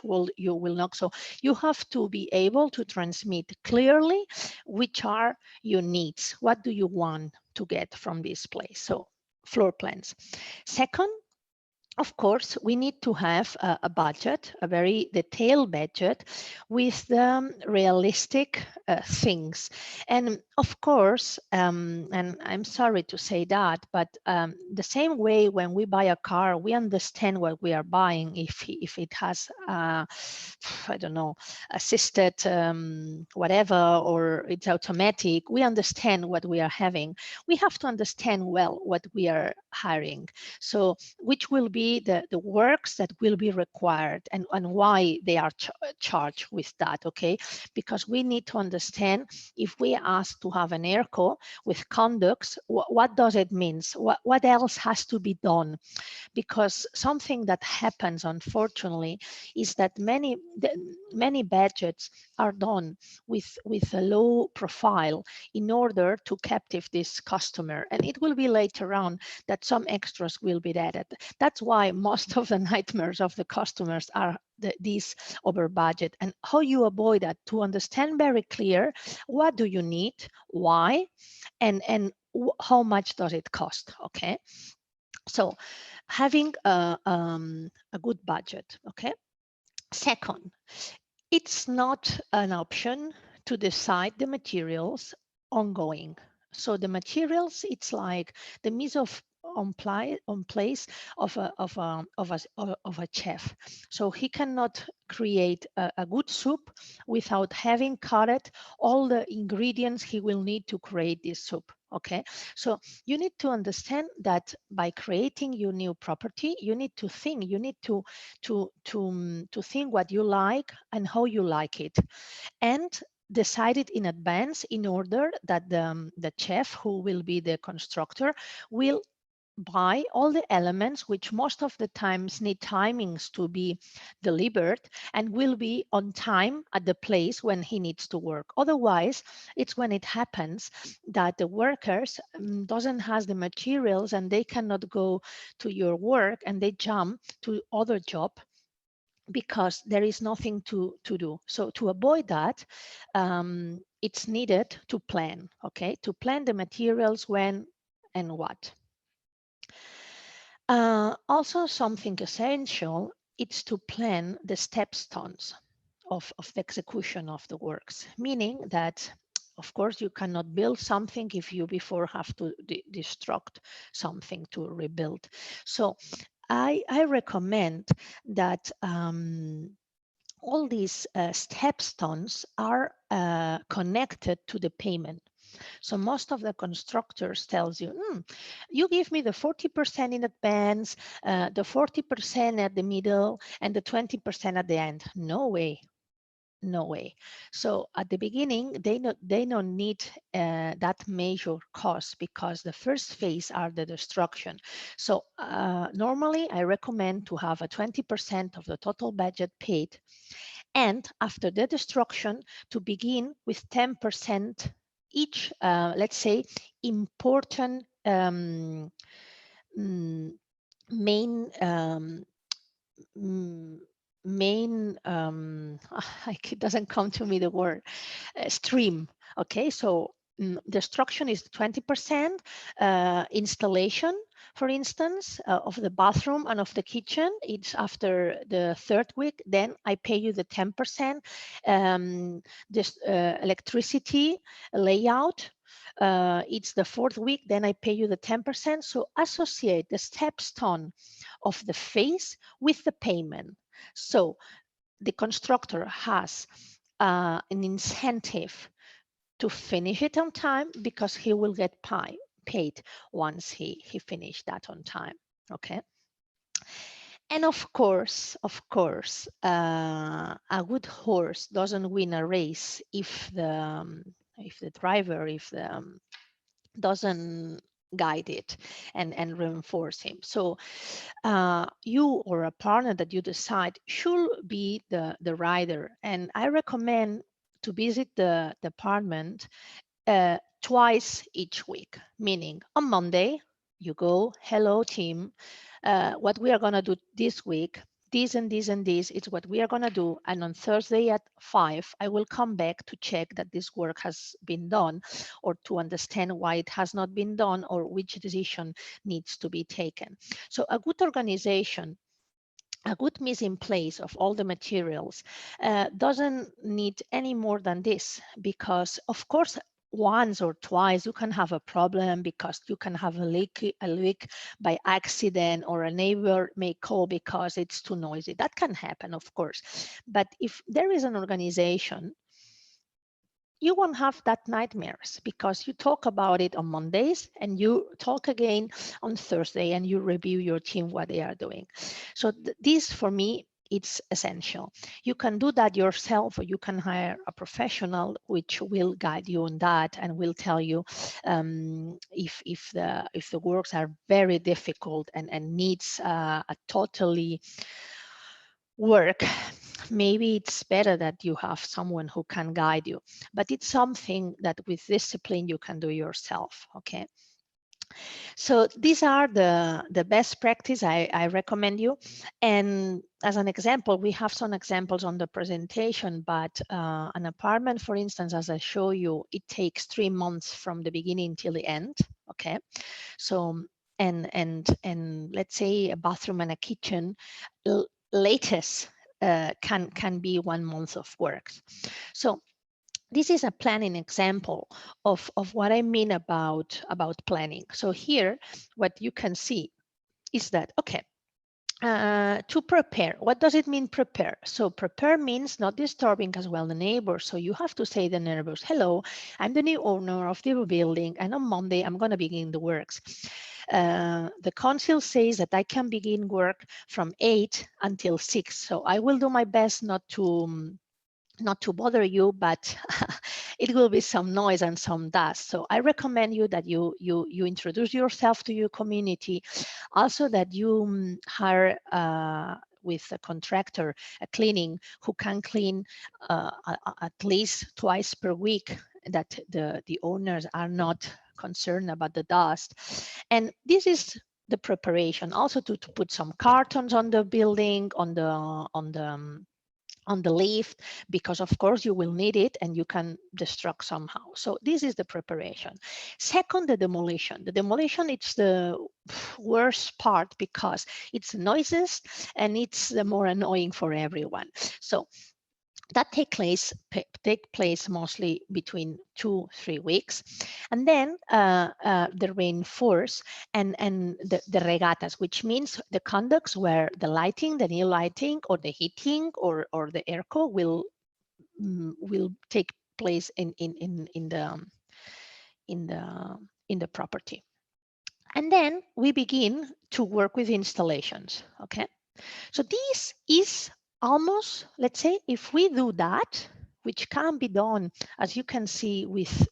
S3: wall you will knock. So you have to be able to transmit clearly which are your needs. What do you want to get from this place? So floor plans. Second, of course, we need to have a budget, a very detailed budget with the realistic things. And of course, and I'm sorry to say that, but the same way when we buy a car, we understand what we are buying. If it has, I don't know, assisted whatever, or it's automatic, we understand what we are having. We have to understand well what we are hiring. So which will be the works that will be required, and why they are charged with that, okay? Because we need to understand, if we ask to have an airco with conducts, what does it mean? What else has to be done? Because something that happens, unfortunately, is that many budgets are done with a low profile in order to captive this customer, and it will be later on that some extras will be added. That's why most of the nightmares of the customers are these over budget. And how you avoid that? To understand very clear, what do you need, why, and how much does it cost, okay? So having a good budget, okay? Second, it's not an option to decide the materials ongoing. So the materials, it's like the mise on place of a chef. So he cannot create a good soup without having cut all the ingredients he will need to create this soup. Okay, so you need to understand that by creating your new property, you need to think, you need to think what you like and how you like it, and decide it in advance in order that the chef, who will be the constructor, will buy all the elements which most of the times need timings to be delivered, and will be on time at the place when he needs to work. Otherwise, it's when it happens that the workers doesn't has the materials and they cannot go to your work, and they jump to other job because there is nothing to do. So to avoid that, it's needed to plan, okay? To plan the materials, when and what. Also, something essential, it's to plan the stepstones of the execution of the works, meaning that, of course, you cannot build something if you before have to destruct something to rebuild. So I recommend that all these stepstones are connected to the payment. So most of the constructors tells you, you give me the 40% in advance, the 40% at the middle, and the 20% at the end. No way. No way. So at the beginning, they don't need that major cost, because the first phase are the destruction. So normally I recommend to have a 20% of the total budget paid, and after the destruction to begin with 10% each, let's say, important main main it doesn't come to me the word stream. Okay, so destruction is 20%, installation, for instance, of the bathroom and of the kitchen, it's after the third week. Then I pay you the 10%. This electricity layout, it's the fourth week, then I pay you the 10%. So associate the stepstone of the phase with the payment. So the constructor has an incentive to finish it on time, because he will get paid once he finished that on time. Okay. And of course, a good horse doesn't win a race if the driver, doesn't guide it and reinforce him. So you or a partner that you decide should be the rider. And I recommend to visit the department twice each week, meaning on Monday, you go, hello team, what we are going to do this week, this and this and this is what we are going to do, and on Thursday at 5 I will come back to check that this work has been done, or to understand why it has not been done, or which decision needs to be taken. So a good organization, a good missing place of all the materials doesn't need any more than this, because of course once or twice you can have a problem because you can have a leak by accident, or a neighbor may call because it's too noisy. That can happen, of course. But if there is an organization, you won't have that nightmares, because you talk about it on Mondays and you talk again on Thursday and you review your team what they are doing. So this for me, it's essential. You can do that yourself, or you can hire a professional which will guide you on that and will tell you if the works are very difficult and needs a totally work, maybe it's better that you have someone who can guide you, but it's something that with discipline you can do yourself. Okay, so these are the best practice I recommend you. And as an example, we have some examples on the presentation, but an apartment, for instance, as I show you, it takes 3 months from the beginning till the end. Okay, so and let's say a bathroom and a kitchen, latest can be 1 month of work. So this is a planning example of what I mean about planning. So here, what you can see is that, okay, to prepare, what does it mean prepare? So prepare means not disturbing as well the neighbors. So you have to say to the neighbors, hello, I'm the new owner of the building, and on Monday I'm going to begin the works. The council says that I can begin work from 8 until 6. So I will do my best not to bother you, but it will be some noise and some dust. So I recommend you that you introduce yourself to your community. Also that you hire with a contractor, a cleaning, who can clean at least twice per week, that the owners are not concerned about the dust. And this is the preparation. Also to put some cartons on the building, on the lift, because of course you will need it and you can destruct somehow. So this is the preparation. Second, the demolition. The demolition, it's the worst part because it's the noisiest and it's the more annoying for everyone. So that take place mostly between 2-3 weeks, and then the reinforce and the regatas, which means the conducts where the lighting, the new lighting, or the heating, or the airco will take place in the property. And then we begin to work with installations. Okay, so this is almost, let's say, if we do that, which can be done, as you can see, with,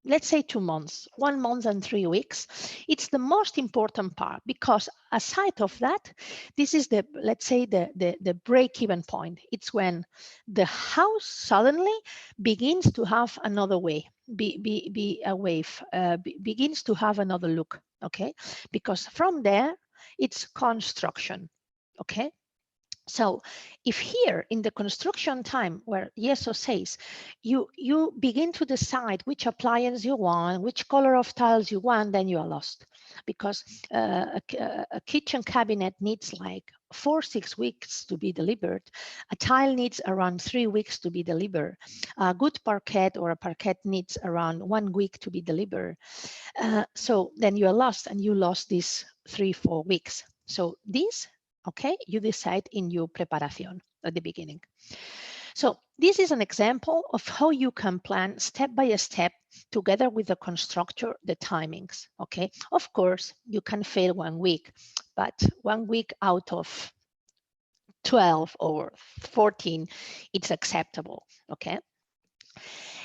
S3: let's say, 2 months, 1 month and 3 weeks, it's the most important part, because aside of that, this is the, let's say, the break-even point. It's when the house suddenly begins to have another way, begins to have another look. Okay, because from there it's construction. Okay, so if here in the construction time, where YESO says, you begin to decide which appliance you want, which color of tiles you want, then you are lost, because a kitchen cabinet needs like 4-6 weeks to be delivered. A tile needs around 3 weeks to be delivered. A good parquet or a parquet needs around 1 week to be delivered. So then you are lost, and you lost these 3-4 weeks. So this, okay, you decide in your preparation at the beginning. So this is an example of how you can plan step by step together with the constructor, the timings. Okay, of course you can fail 1 week, but 1 week out of 12 or 14, it's acceptable. Okay.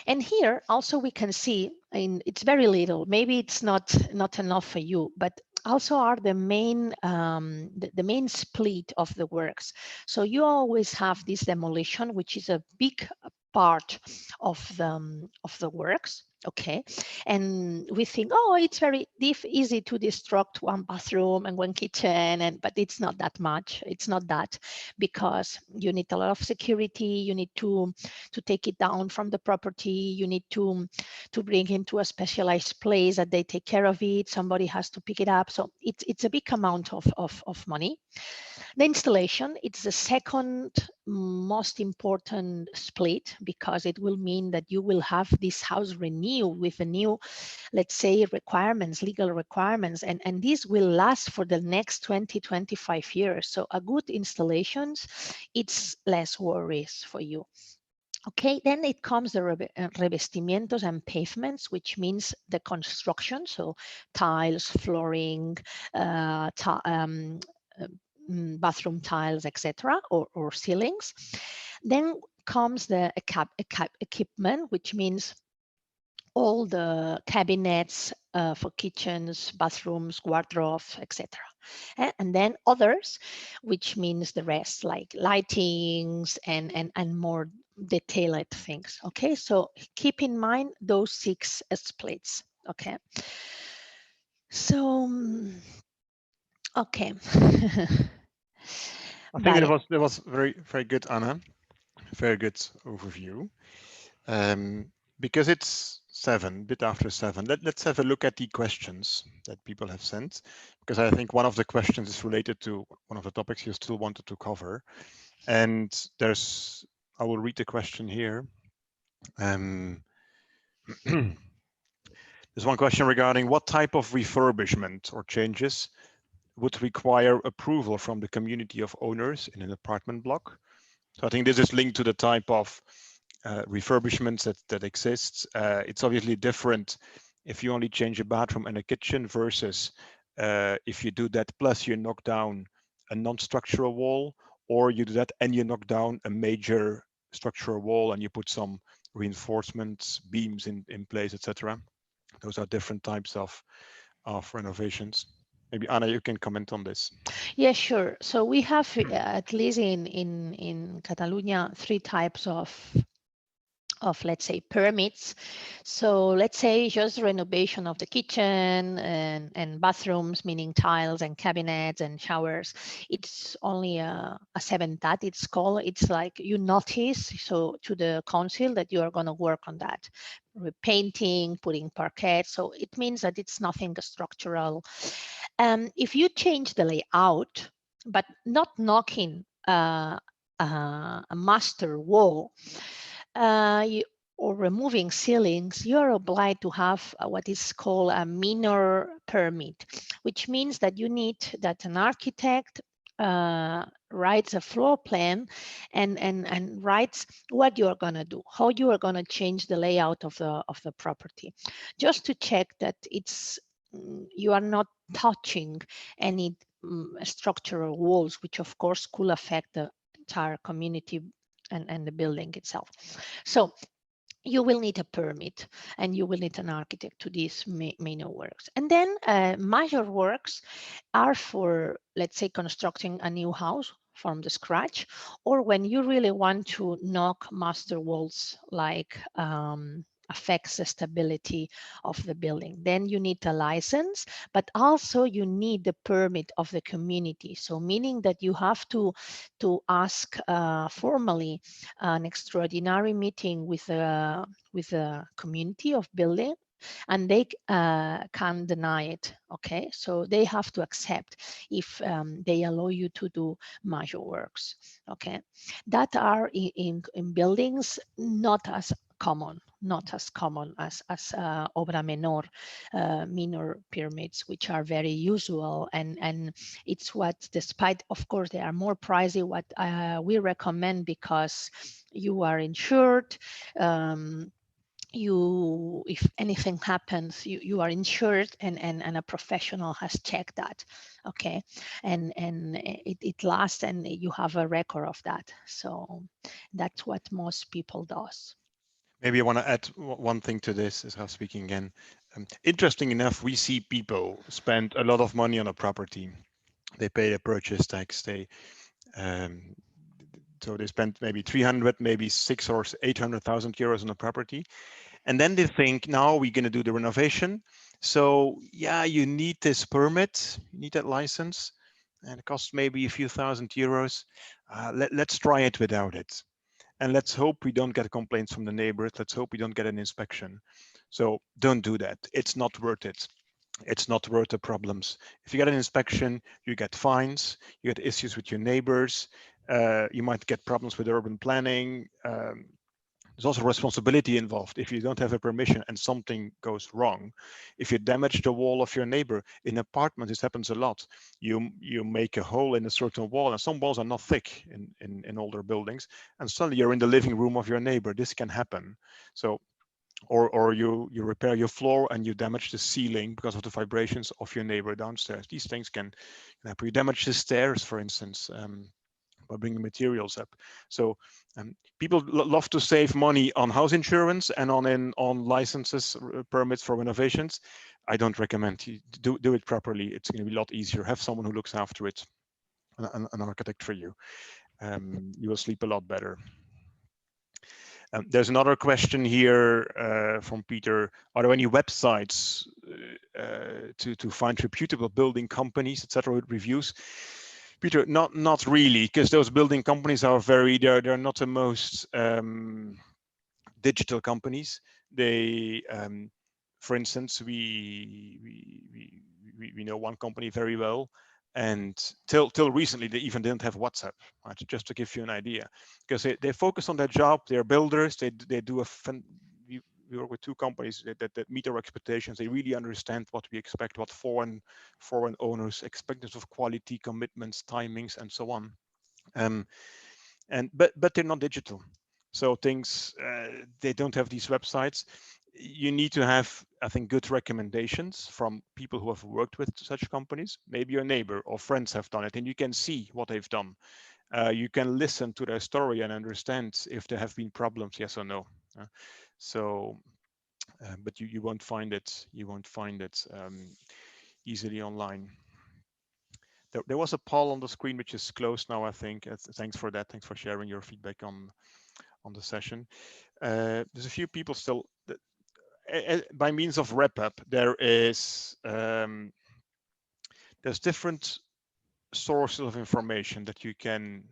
S3: And here also we can see, and it's very little, maybe it's not enough for you, but also are the main the main split of the works. So you always have this demolition, which is a big part of the works. Okay, and we think, oh, it's very easy to destruct one bathroom and one kitchen, but it's not that much. It's not that, because you need a lot of security. You need to take it down from the property. You need to bring it to a specialized place that they take care of it. Somebody has to pick it up. So it's a big amount of money. The installation, it's the second most important split, because it will mean that you will have this house renewed with a new, let's say, requirements, legal requirements, and this will last for the next 20-25 years. So a good installations, it's less worries for you. Okay, then it comes the revestimientos and pavements, which means the construction, so tiles, flooring, bathroom tiles, etc., or ceilings. Then comes the equipment, which means all the cabinets for kitchens, bathrooms, wardrobes, etc. And then others, which means the rest, like lightings and more detailed things. Okay, so keep in mind those 6 splits. Okay, so okay.
S1: I think
S3: Vale.
S1: that was very, very good, Anna. Very good overview. Because it's 7, bit after 7, let's have a look at the questions that people have sent, because I think one of the questions is related to one of the topics you still wanted to cover. And I will read the question here. There's one question regarding what type of refurbishment or changes would require approval from the community of owners in an apartment block. So I think this is linked to the type of refurbishments that exists. It's obviously different if you only change a bathroom and a kitchen versus if you do that plus you knock down a non-structural wall, or you do that and you knock down a major structural wall and you put some reinforcements, beams in place, etc. Those are different types of renovations. Maybe Anna, you can comment on this.
S3: Yeah, sure. So we have at least in Catalonia 3 types of, let's say, permits. So let's say just renovation of the kitchen and bathrooms, meaning tiles and cabinets and showers. It's only a 7TAT, it's called. It's like you notice so to the council that you are going to work on that, repainting, putting parquet. So it means that it's nothing structural. If you change the layout, but not knocking a master wall, or removing ceilings, you're obliged to have what is called a minor permit, which means that you need that an architect writes a floor plan and writes what you are going to do, how you are going to change the layout of the property, just to check that you are not touching any structural walls, which of course could affect the entire community and the building itself. So you will need a permit and you will need an architect to these minor works. And then major works are for, let's say, constructing a new house from the scratch, or when you really want to knock master walls, like affects the stability of the building. Then you need a license, but also you need the permit of the community. So meaning that you have to ask formally an extraordinary meeting with the community of building, and they can deny it. Okay, so they have to accept if they allow you to do major works. Okay, that are in buildings not as common as obra menor, minor permits, which are very usual, and it's what, despite of course they are more pricey, what we recommend, because you are insured. If anything happens, you are insured, and a professional has checked that. Okay, and it lasts, and you have a record of that. So that's what most people does.
S1: Maybe I want to add one thing to this, as I'm speaking again. Interesting enough, we see people spend a lot of money on a property. They pay a purchase tax. So they spend maybe 300, maybe 600 or 800,000 euros on a property, And then they think, now we're going to do the renovation. So yeah, you need this permit, you need that license, and it costs maybe a few €1,000. Let's try it without it. And let's hope we don't get complaints from the neighbors. Let's hope we don't get an inspection. So don't do that. It's not worth it. It's not worth the problems. If you get an inspection, you get fines, you get issues with your neighbors, you might get problems with urban planning. There's also responsibility involved. If you don't have a permission and something goes wrong, if you damage the wall of your neighbor in apartments, this happens a lot. You make a hole in a certain wall, and some walls are not thick in older buildings, and suddenly you're in the living room of your neighbor. This can happen. So, or you repair your floor and you damage the ceiling because of the vibrations of your neighbor downstairs. These things can happen. You damage the stairs, for instance. By bringing materials up. So people love to save money on house insurance and on licenses, permits for renovations. I don't recommend you do it properly. It's going to be a lot easier. Have someone who looks after it, an architect for you. You will sleep a lot better. There's another question here from Peter. Are there any websites to find reputable building companies, etc., with reviews? Peter, not really, because those building companies are they're not the most digital companies. They, for instance, we know one company very well, and till recently they even didn't have WhatsApp. Right? Just to give you an idea, because they focus on their job. They're builders. They do we work with two companies that meet our expectations. They really understand what we expect, what foreign owners expect of quality, commitments, timings, and so on. But they're not digital, so things they don't have these websites. You need to have, I think, good recommendations from people who have worked with such companies. Maybe your neighbor or friends have done it, and you can see what they've done. You can listen to their story and understand if there have been problems, yes or no. But you won't find it. You won't find it easily online. There was a poll on the screen which is closed now, I think. Thanks for that. Thanks for sharing your feedback on the session. There's a few people still. By means of wrap up, there's different sources of information that you can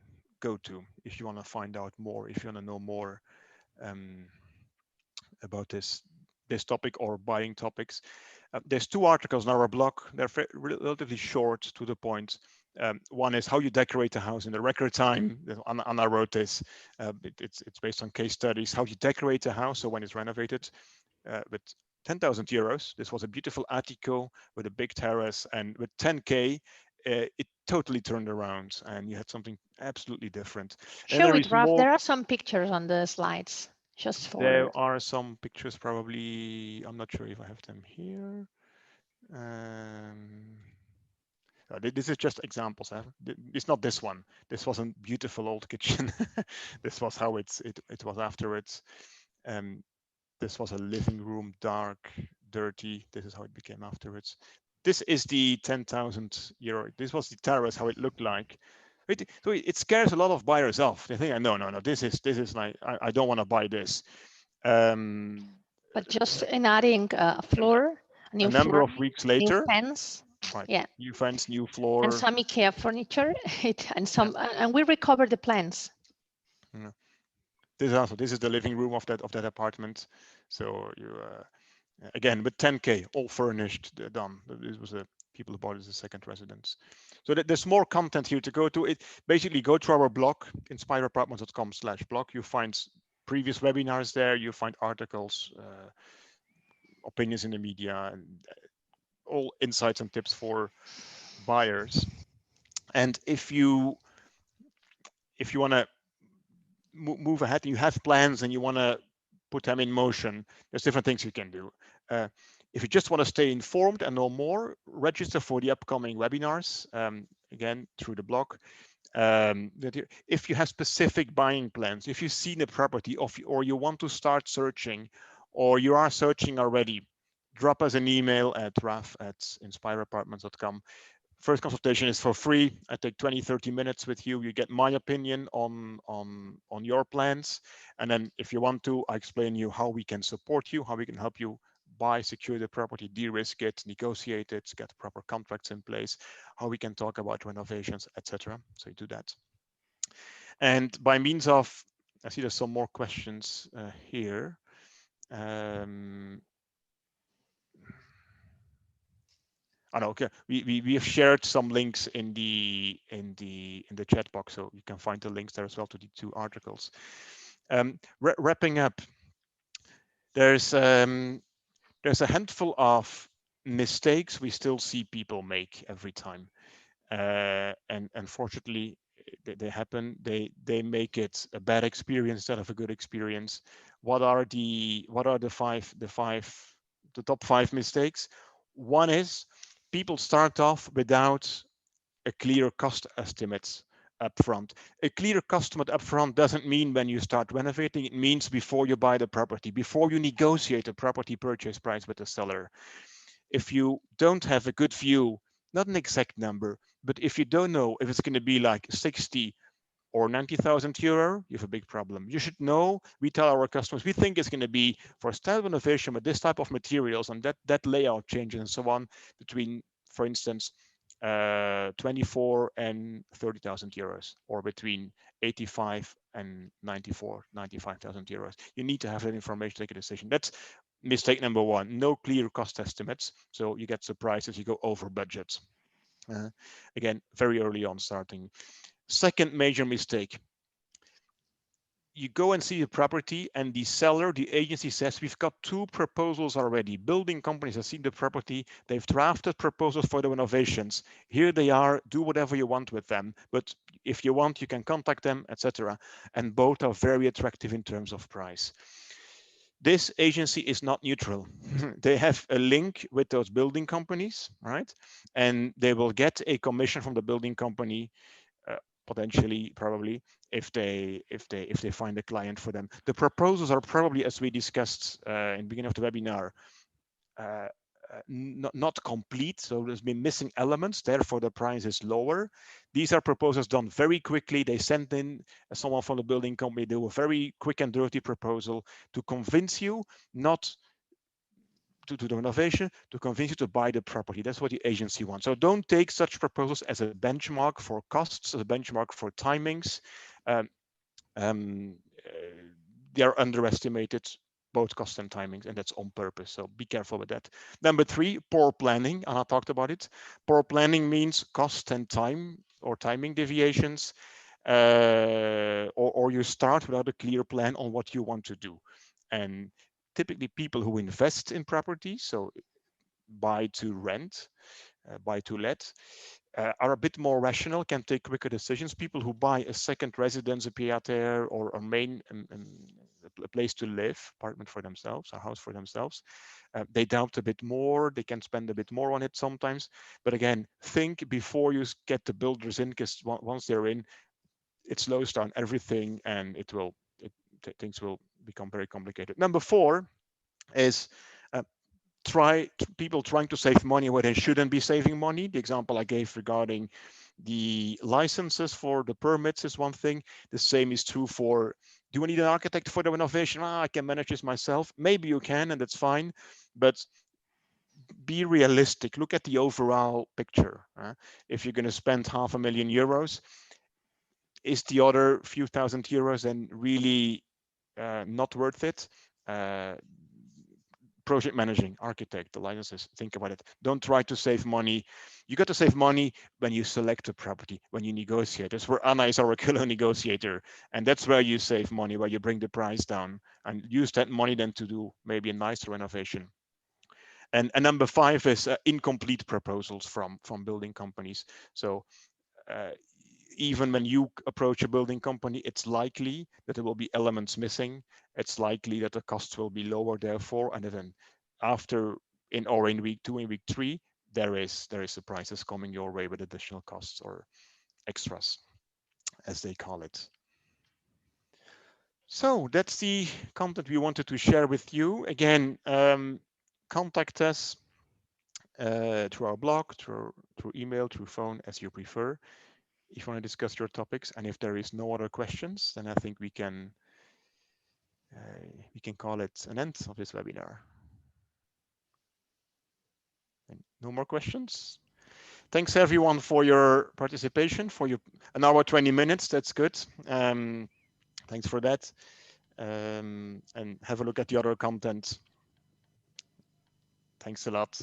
S1: go to if you want to find out more, if you want to know more about this topic or buying topics. There's two articles on our blog. They're relatively short, to the point. One is how you decorate a house in a record time. Anna wrote this. It's based on case studies. How you decorate a house so when it's renovated with 10,000 euros. This was a beautiful attico with a big terrace, and with 10K, it totally turned around, and you had something absolutely different.
S3: Show it, Ralph. There are some pictures on the slides. Just for
S1: there are some pictures, probably. I'm not sure if I have them here. This is just examples. It's not this one. This was a beautiful old kitchen. This was how it was afterwards. This was a living room, dark, dirty. This is how it became afterwards. This is the 10,000 euro. This was the terrace, how it looked like. So it scares a lot of buyers off. They think, no, this is like, I don't want to buy this.
S3: But just in adding a floor, a
S1: number of weeks later,
S3: new fence,
S1: right?
S3: Yeah,
S1: new fence, new floor,
S3: and some IKEA furniture, and we recovered the plans.
S1: Yeah. This is the living room of that apartment. So you again with 10K, all furnished, done. This was people who bought it as a second residence. So there's more content here to go to. It basically go to our blog, inspireapartments.com/blog. You find previous webinars there. You find articles, opinions in the media, and all insights and tips for buyers. And if you want to move ahead, you have plans and you want to put them in motion, there's different things you can do. If you just want to stay informed and know more, register for the upcoming webinars, again, through the blog. If you have specific buying plans, if you've seen a property or you want to start searching, or you are searching already, drop us an email at raf@inspireapartments.com. First consultation is for free. I take 20-30 minutes with you. You get my opinion on your plans, and then if you want to, I explain you how we can support you, how we can help you buy, secure the property, de-risk it, negotiate it, get proper contracts in place, how we can talk about renovations, etc. So you do that. And by means of, I see there's some more questions here. I know, okay. We have shared some links in the chat box, so you can find the links there as well to the 2 articles. Wrapping up, there's a handful of mistakes we still see people make every time, and unfortunately they happen. They make it a bad experience instead of a good experience. What are the top 5 mistakes? One is people start off without a clear cost estimate upfront. A clear cost estimate upfront doesn't mean when you start renovating. It means before you buy the property, before you negotiate a property purchase price with the seller. If you don't have a good view, not an exact number, but if you don't know if it's going to be like 60 or 90,000 euro, you have a big problem. You should know, we tell our customers, we think it's going to be for standard renovation with this type of materials and that layout changes and so on between, for instance, 24 and 30,000 euros, or between 85 and 95,000 euros. You need to have that information to take a decision. That's mistake number 1. No clear cost estimates, so you get surprises, you go over budget. Again, very early on starting. Second major mistake, you go and see the property and the seller, the agency says, we've got 2 proposals already. Building companies have seen the property. They've drafted proposals for the renovations. Here they are, do whatever you want with them. But if you want, you can contact them, etc. And both are very attractive in terms of price. This agency is not neutral. They have a link with those building companies, right? And they will get a commission from the building company, potentially, probably, if they find a client for them. The proposals are probably, as we discussed in the beginning of the webinar, not complete, so there's been missing elements, therefore the price is lower. These are proposals done very quickly. They send in someone from the building company, do a very quick and dirty proposal to convince you not to do the renovation, to convince you to buy the property. That's what the agency wants. So don't take such proposals as a benchmark for costs, as a benchmark for timings. Um, um, uh, they are underestimated, both cost and timings, and that's on purpose. So be careful with that. Number 3, poor planning. Anna talked about it. Poor planning means cost and time or timing deviations, or you start without a clear plan on what you want to do. And typically people who invest in property, so buy to rent, buy to let, are a bit more rational, can take quicker decisions. People who buy a second residence, a pied-à-terre, or a main a place to live, apartment for themselves, a house for themselves, they doubt a bit more, they can spend a bit more on it sometimes. But again, think before you get the builders in, because once they're in, it slows down everything and things will become very complicated. Number 4 is people trying to save money where they shouldn't be saving money. The example I gave regarding the licenses for the permits is one thing. The same is true for, do I need an architect for the renovation? I can manage this myself. Maybe you can, and that's fine, but be realistic. Look at the overall picture. If you're going to spend €500,000, is the other few thousand euros then really not worth it? Project managing, architect, the licenses, think about it. Don't try to save money. You got to save money when you select a property, when you negotiate. That's where Anna is our killer negotiator. And that's where you save money, where you bring the price down and use that money then to do maybe a nicer renovation. And number 5 is incomplete proposals from building companies. So even when you approach a building company, it's likely that there will be elements missing. It's likely that the costs will be lower, therefore, and then after in week 2 and week 3, there is surprises coming your way with additional costs or extras, as they call it. So that's the content we wanted to share with you. Again, contact us. through our blog, through email, through phone, as you prefer, if you want to discuss your topics. And if there is no other questions, then I think we can call it an end of this webinar. And no more questions? Thanks everyone for your participation, for your an hour 20 minutes. That's good. Thanks for that. And have a look at the other content. Thanks a lot.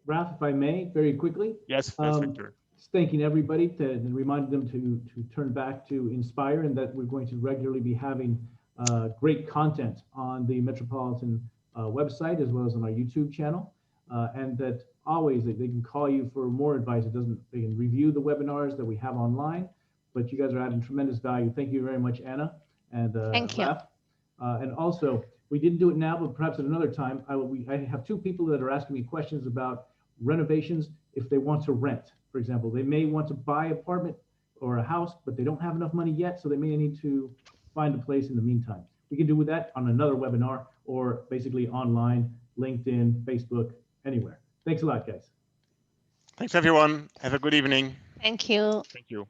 S2: Ralph, if I may, very quickly.
S1: Yes, Victor.
S2: Thanking everybody and reminding them to turn back to Inspire, and that we're going to regularly be having great content on the Metropolitan website as well as on our YouTube channel, and that always they can call you for more advice. They can review the webinars that we have online, but you guys are adding tremendous value. Thank you very much, Anna and
S3: Thank you.
S2: Ralph. And also, we didn't do it now, but perhaps at another time. I have two people that are asking me questions about renovations if they want to rent. For example, they may want to buy an apartment or a house, but they don't have enough money yet, so they may need to find a place in the meantime. We can do that on another webinar or basically online, LinkedIn, Facebook, anywhere. Thanks a lot, guys.
S1: Thanks, everyone. Have a good evening.
S3: Thank you.
S1: Thank you.